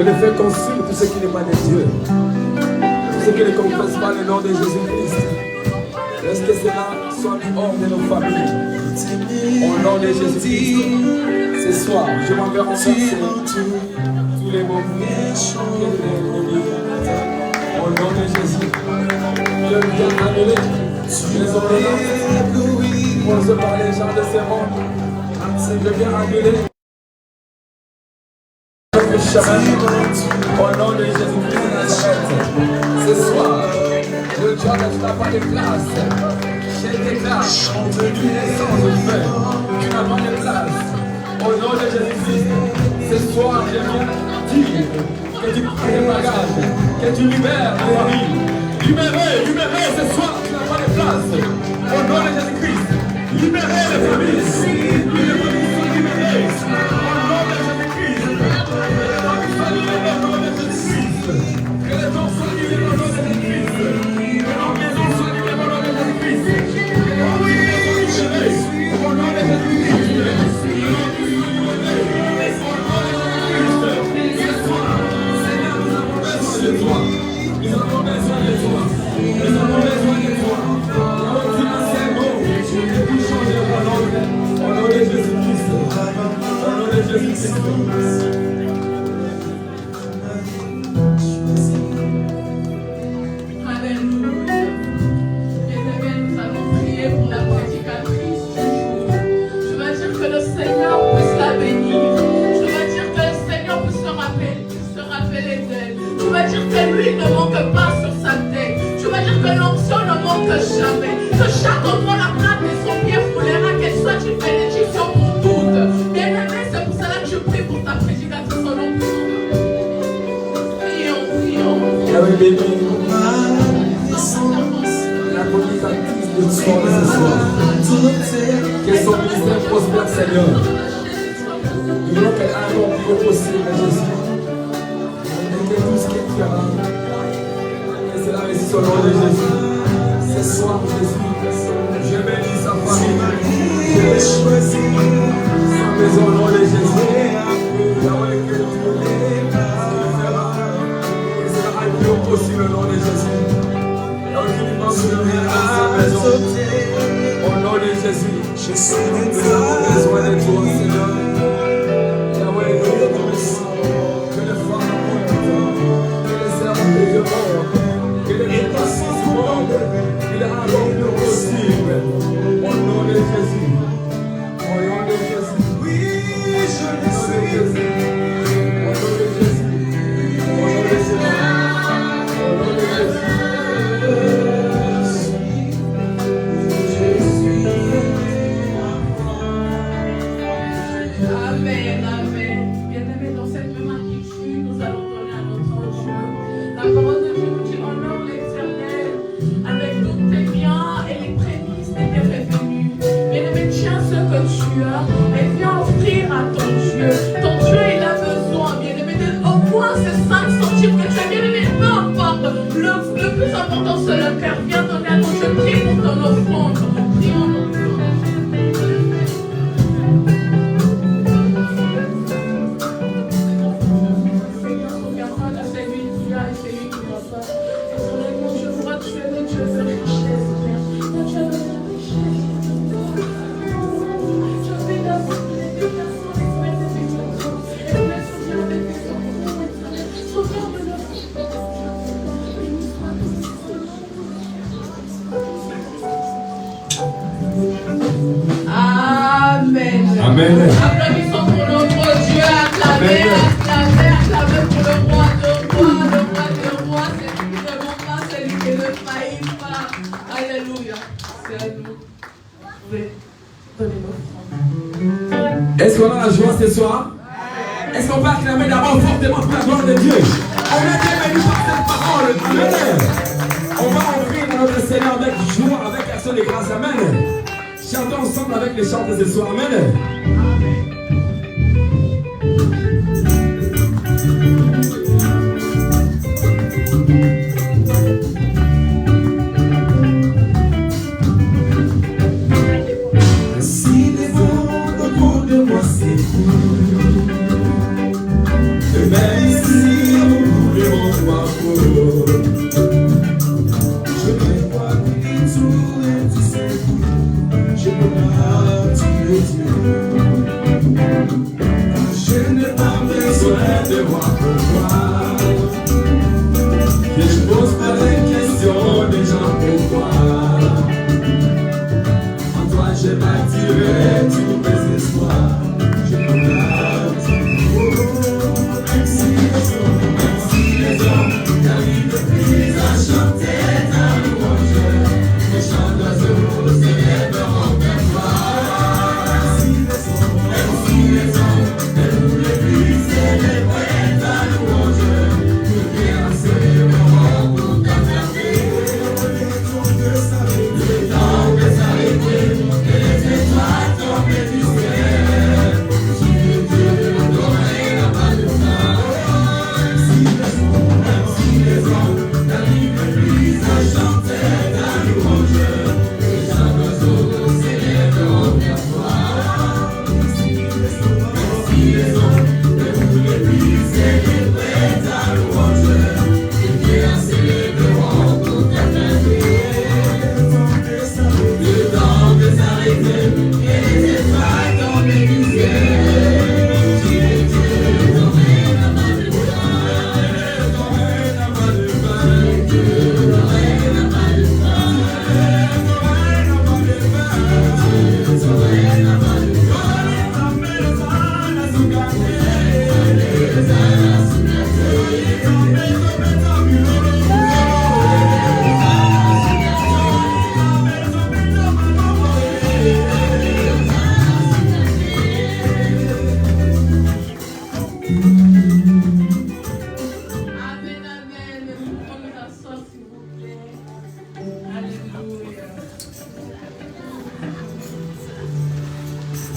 Que le fait consume tout ce qui n'est pas de Dieu. Tout ce qui ne confesse pas le nom de Jésus-Christ. Laisse que cela soit mis hors de nos familles. Au nom de Jésus-Christ. Ce soir, je m'en vais renverser tous les mots méchants de l'ennemi. Au nom de Jésus. Je viens annuler les ordonnances pour par les gens de ce monde. Je viens annuler le chemin. Au nom de Jésus-Christ de Nazareth. Ce soir, le diable n'a pas de place. Je déclare une naissance de fait. Tu n'as pas de place. Au nom de Jésus-Christ, ce soir, je viens dire que tu prends tes bagages, que tu libères ta famille. Libérez ce soir, tu n'as pas de place. Au nom de Jésus-Christ, libérez les familles. Les familles sont libérées. Au nom de Jésus-Christ. Les familles sont libérées au nom de Jésus-Christ. Que les gens soient libérés au nom de Jésus-Christ. Que leurs maisons soient libérées au nom de Jésus-Christ. Que leurs familles soient libérées au nom de Jésus-Christ. Nous avons besoin de toi. Nous avons besoin de toi. Nous avons dit un seul mot et puis changer mon nom. Au nom de Jésus-Christ. Au nom de Jésus-Christ. Alléluia. Bien-aimés, nous allons prier pour la prédicatrice du jour. Je veux dire que le Seigneur puisse la bénir. Je veux dire que le Seigneur puisse se rappeler d'elle. Je veux dire que lui ne manque pas sur sa tête. Je veux dire que l'onction ne manque jamais. Que chaque endroit la frappe et son pied foulera, qu'elle soit une bénédiction pour toutes. Bien-aimés, c'est pour cela que je prie pour ta prédicatrice au nom de Jésus. Prions. La prédicatrice de son ce soir. Que son ministère prospère, Seigneur. Nous voulons qu'elle accomplisse au possible, Jésus. Et que tout ce qu'elle fera, que cela réussisse au nom de Jésus. Ce soir, Jésus, je bénis sa famille. Je choisis sa maison au nom de Jésus. Que tu feras, que cela aille au possible au nom de Jésus. Au nom de Jésus, nous avons besoin de toi, Seigneur. Yahweh, nous te remercions. Que les femmes montent, que les servants de Dieu morts, que les passants montent, qu'il a accompli au possible. Au nom de Jésus. Au nom de Jésus. Oui, je le sais. Au nom de Jésus. Au nom de Jésus. Au nom de Jésus. Amen, amen. Bien-aimés, dans cette même attitude, nous allons donner à notre Dieu. La parole de Dieu nous dit honore l'Éternel avec tous tes biens et les prémices de tes revenus. Bien-aimés, tiens ce que tu as et viens offrir à ton Dieu. Ton Dieu, il a besoin, bien-aimés, au moins ces 5 centimes que tu as, bien-aimés, peu importe. Le plus important, c'est le cœur. Viens donner à ton Dieu. Prie pour ton offrande. Prions notre Dieu. Amen. Applaudissons pour notre Dieu, acclamez pour le roi de rois, c'est lui qui ne ment pas, c'est lui qui ne faillit pas. Alléluia. C'est à nous. Oui. Donnez-nous. Est-ce qu'on a la joie ce soir? Est-ce qu'on peut acclamer d'abord fortement pour la gloire de Dieu? On a été bénis par cette parole. Amen. On va offrir à notre Seigneur avec joie, avec action de grâce. Amen. Chantons ensemble avec les chants de ce soir. Amen. Si les mondes autour de moi s'écoulent, et même si le monde m'envoie, je ne vois que tout est du Seigneur. Je peux pas tuer Dieu. Je n'ai pas besoin de voir pourquoi. Que je pose pas de questions des gens pourquoi. En toi je bâtirai tous mes espoirs. Je peux pas tuer. Même si les hommes n'arrivent plus à chanter ta louange, les chants d'oiseaux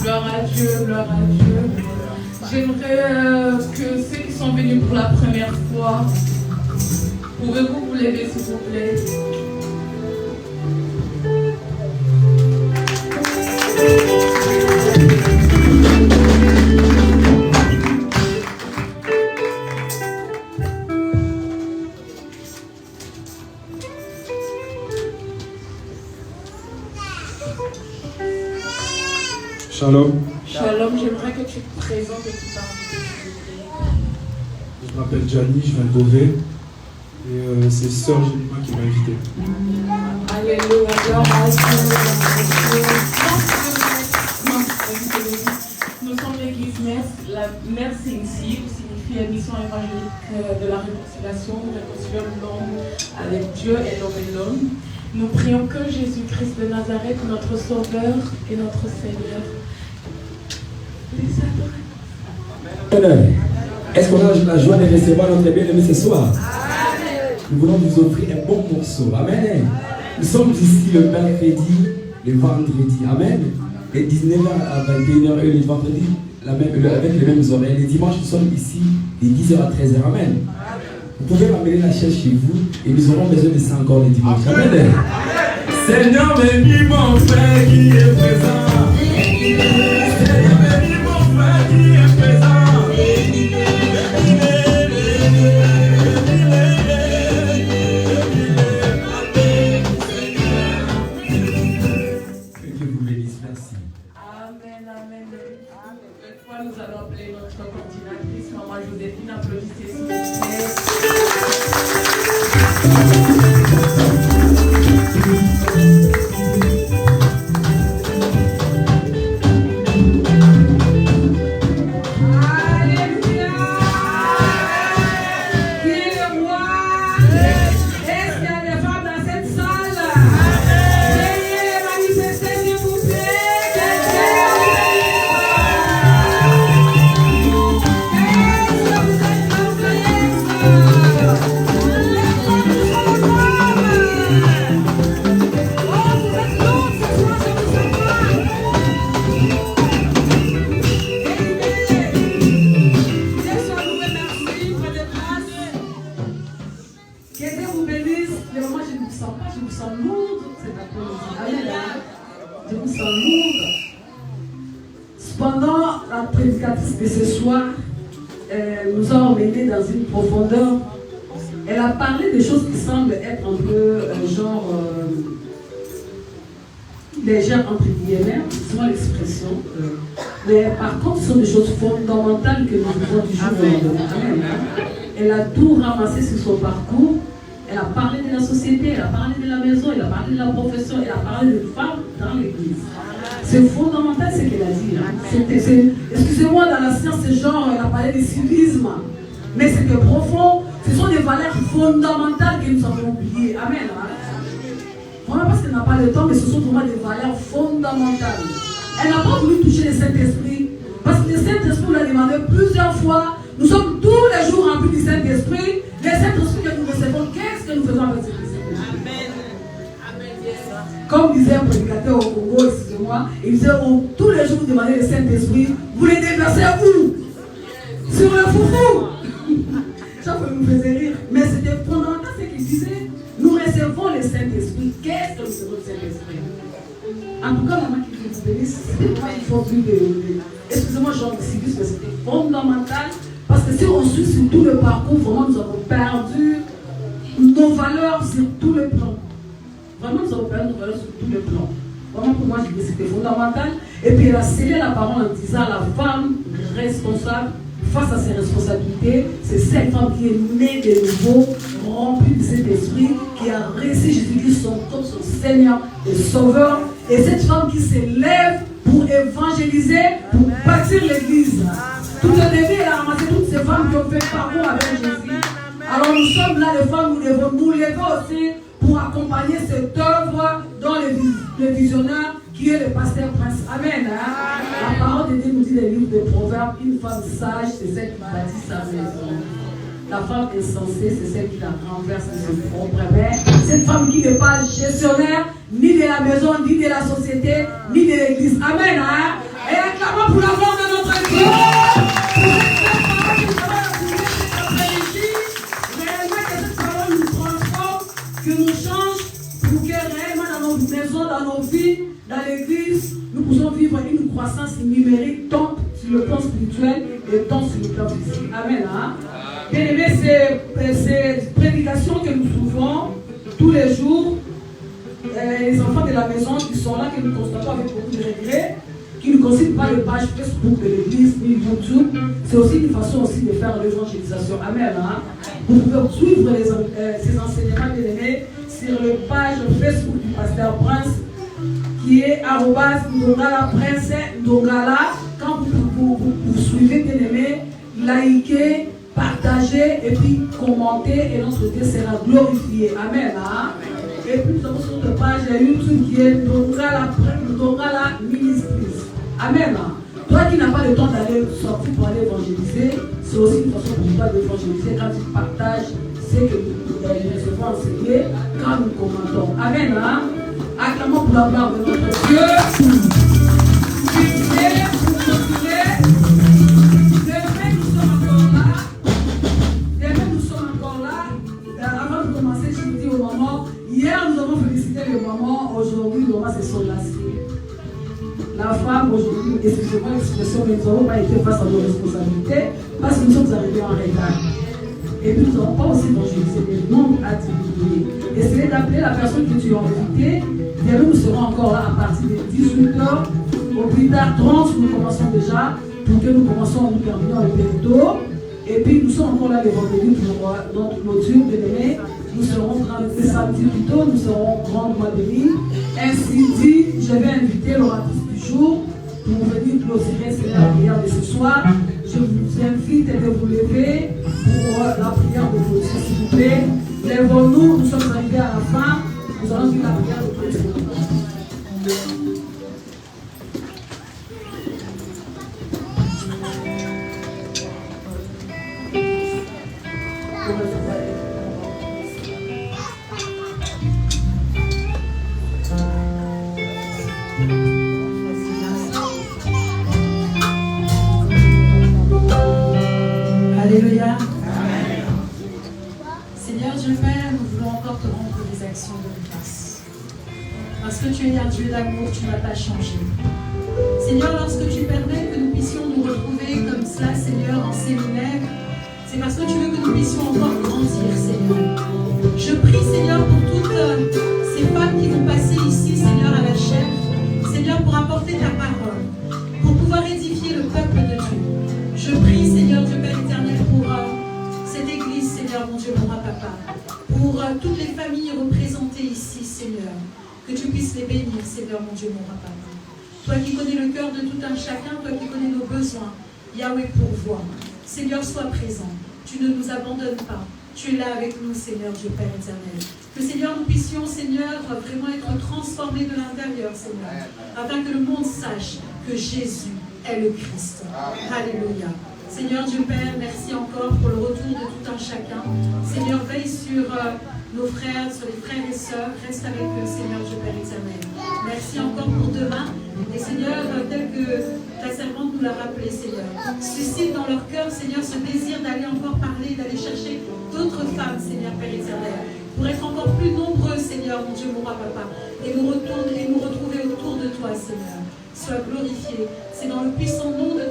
Gloire à Dieu, gloire à Dieu. J'aimerais que ceux qui sont venus pour la première fois, pouvez-vous vous lever s'il vous plaît? Shalom. Shalom, j'aimerais que tu te présentes et que tu parles. Je m'appelle Gianni, je viens de Beauvais. Et c'est Sœur Jemima qui m'a invité. Alléluia, gloire à Dieu. Nous sommes l'église Mers. La Mers signifie mission évangélique de la réconciliation. Nous réconcilions l'homme avec Dieu et l'homme et l'homme. Nous prions que Jésus-Christ de Nazareth, notre Sauveur et notre Seigneur, les adorer. Est-ce qu'on a la joie de recevoir notre bien-aimé ce soir? Nous voulons vous offrir un bon morceau. Amen. Nous sommes ici le mercredi, le vendredi. Amen. Et 19h à 21h et le vendredi avec les mêmes horaires. Les dimanches, nous sommes ici de 10h à 13h. Amen. Vous pouvez ramener la chaise chez vous et nous aurons besoin de ça encore les dimanches. Amen. Seigneur, bénis mon frère qui est présent. Seigneur, bénis mon frère qui est présent. Nous allons appeler notre coordinatrice, Maman Joséphine. Applaudissez s'il vous plaît. Alléluia. Qui est le roi? Est-ce qu'il y a des femmes dans cette salle? Veuillez manifester s'il vous plaît. Pendant la prédicatrice de ce soir, nous a emmenés dans une profondeur. Elle a parlé de choses qui semblent être un peu légères entre guillemets, c'est moi l'expression. Mais par contre, ce sont des choses fondamentales que nous vivons du jour au lendemain. Elle a tout ramassé sur son parcours. Elle a parlé de la société, elle a parlé de la maison, elle a parlé de la profession, elle a parlé de femmes dans l'église. C'est fondamental ce qu'elle a dit. Excusez-moi, dans la science, c'est genre, elle a parlé de civisme. Mais c'était profond. Ce sont des valeurs fondamentales que nous avons oubliées. Amen. Vraiment parce qu'elle n'a pas le temps, mais ce sont vraiment des valeurs fondamentales. Elle n'a pas voulu toucher le Saint-Esprit. Parce que le Saint-Esprit l'a demandé plusieurs fois. Nous sommes tous les jours remplis du Saint-Esprit. Le Saint-Esprit que nous recevons, qu'est-ce que nous faisons avec ce Saint-Esprit? Amen. Comme disait un prédicateur au Congo, excusez-moi, il disait tous les jours vous demandez le Saint-Esprit, vous les déversez où? Sur le foufou. Ça me faisait rire. Mais c'était fondamental ce qu'il disait. Nous recevons le Saint-Esprit. Qu'est-ce que nous recevons le Saint-Esprit? En tout cas, maman qui vous bénisse, il faut plus de. Excusez-moi, j'anticipise, mais c'était fondamental. Parce que si on suit sur tout le parcours, vraiment, nous avons perdu nos valeurs sur tous les plans. Vraiment, nous avons perdu nos valeurs sur tous les plans. Vraiment, pour moi, je dis c'était fondamental. Et puis, elle a scellé la parole en disant la femme responsable, face à ses responsabilités, c'est cette femme qui est née de nouveau, remplie de cet esprit, qui a reçu Jésus-Christ comme son Seigneur et Sauveur. Et cette femme qui s'élève pour évangéliser, pour bâtir l'église. Tout le début, elle a ramassé toutes ces femmes qui ont fait parcours avec Jésus. Alors nous sommes là, les femmes, nous devons nous lever aussi pour accompagner cette œuvre dans le visionnaire qui est le pasteur Prince. Amen. Hein? La parole de Dieu nous dit dans le livre des Proverbes, une femme sage, c'est celle qui bâtit sa maison. La femme insensée, c'est celle qui la renverse de ses propres mains. Cette femme qui n'est pas gestionnaire, ni de la maison, ni de la société, ni de l'église. Amen. Hein? Et acclamons pour la gloire de notre Dieu. Pour cette parole qui va nous cet après-midi, réellement que cette parole nous transforme, que nous change, pour que réellement dans nos maisons, dans nos vies, dans l'église, nous pouvons vivre une croissance numérique tant sur le plan spirituel et tant sur le plan physique. Amen. Hein? Bien aimé, ces prédications que nous trouvons tous les jours, les enfants de la maison qui sont là, que nous constatons avec beaucoup de regrets, qui ne consultent pas les pages Facebook de l'église ni YouTube, c'est aussi une façon aussi de faire l'évangélisation. Amen. Hein? Vous pouvez suivre ces enseignements, bien aimés, sur la page Facebook du pasteur Prince, qui est @Ndongala Prince Ndongala. Quand vous suivez, bien aimé, likez, partagez et puis commentez et notre Dieu sera glorifié. Amen. Hein? Et puis nous avons sur notre page YouTube qui est Ndongala Ministries. Amen. Hein? Toi qui n'as pas le temps d'aller sortir pour aller évangéliser, c'est aussi une façon pour toi d'évangéliser quand tu partages ce que nous recevons enseigner quand nous commentons. Amen. Hein? Acclamons pour la gloire de notre Dieu. Demain, nous sommes encore là. Avant de commencer, je vous dis au moment. Hier, nous avons félicité le maman. Aujourd'hui, le maman se sont lassés. La femme, aujourd'hui, excusez-moi l'expression, mais nous n'avons pas été face à nos responsabilités parce que nous sommes arrivés en retard. Et puis nous n'avons pas aussi évangélisé, le nombre a diminué. Essayez d'appeler la personne que tu as invitée. Demain, nous serons encore là à partir de 18h. Au plus tard, 30, nous commençons déjà pour que nous commençons, nous terminons un peu tôt. Et puis nous sommes encore là le vendredi pour notre clôture de demain. Nous serons le samedi plutôt, nous serons grandement bénis. Ainsi dit, je vais inviter l'oratrice du jour pour venir clôturer la prière de ce soir. Je vous invite de vous lever pour la prière de clôture, s'il vous plaît. Lèvons-nous, nous sommes arrivés à la fin. Nous allons dire la prière de clôture. Alléluia. Seigneur Dieu Père, nous voulons encore te rendre des actions de grâce. Parce que tu es un Dieu d'amour, tu n'as pas changé. Seigneur, lorsque tu permets que nous puissions nous retrouver comme cela, Seigneur, en séminaire, c'est parce que tu veux que nous puissions encore grandir, Seigneur. Je prie, Seigneur, pour toutes ces femmes qui vont passer ici, Seigneur, à la chair, Seigneur, pour apporter ta parole, pour pouvoir édifier le peuple de Dieu. Je prie, Seigneur Dieu Père éternel, pour cette église, Seigneur, mon Dieu, mon roi papa, pour toutes les familles représentées ici, Seigneur, que tu puisses les bénir, Seigneur, mon Dieu, mon roi papa. Toi qui connais le cœur de tout un chacun, toi qui connais nos besoins, Yahweh pourvoit. Seigneur, sois présent. Tu ne nous abandonnes pas. Tu es là avec nous, Seigneur Dieu Père éternel. Que, Seigneur, nous puissions, Seigneur, vraiment être transformés de l'intérieur, Seigneur, afin que le monde sache que Jésus est le Christ. Alléluia. Seigneur Dieu Père, merci encore pour le retour de tout un chacun. Seigneur, veille sur nos frères, sur les frères et sœurs. Reste avec eux, Seigneur Dieu Père éternel. Merci encore pour demain. Et Seigneur, tel que ta servante nous l'a rappelé, Seigneur, suscite dans leur cœur, Seigneur, ce désir d'aller encore parler, d'aller chercher d'autres femmes, Seigneur Père éternel, pour être encore plus nombreux, Seigneur, mon Dieu, mon roi papa, et nous retrouver autour de toi, Seigneur. Sois glorifié. C'est dans le puissant nom de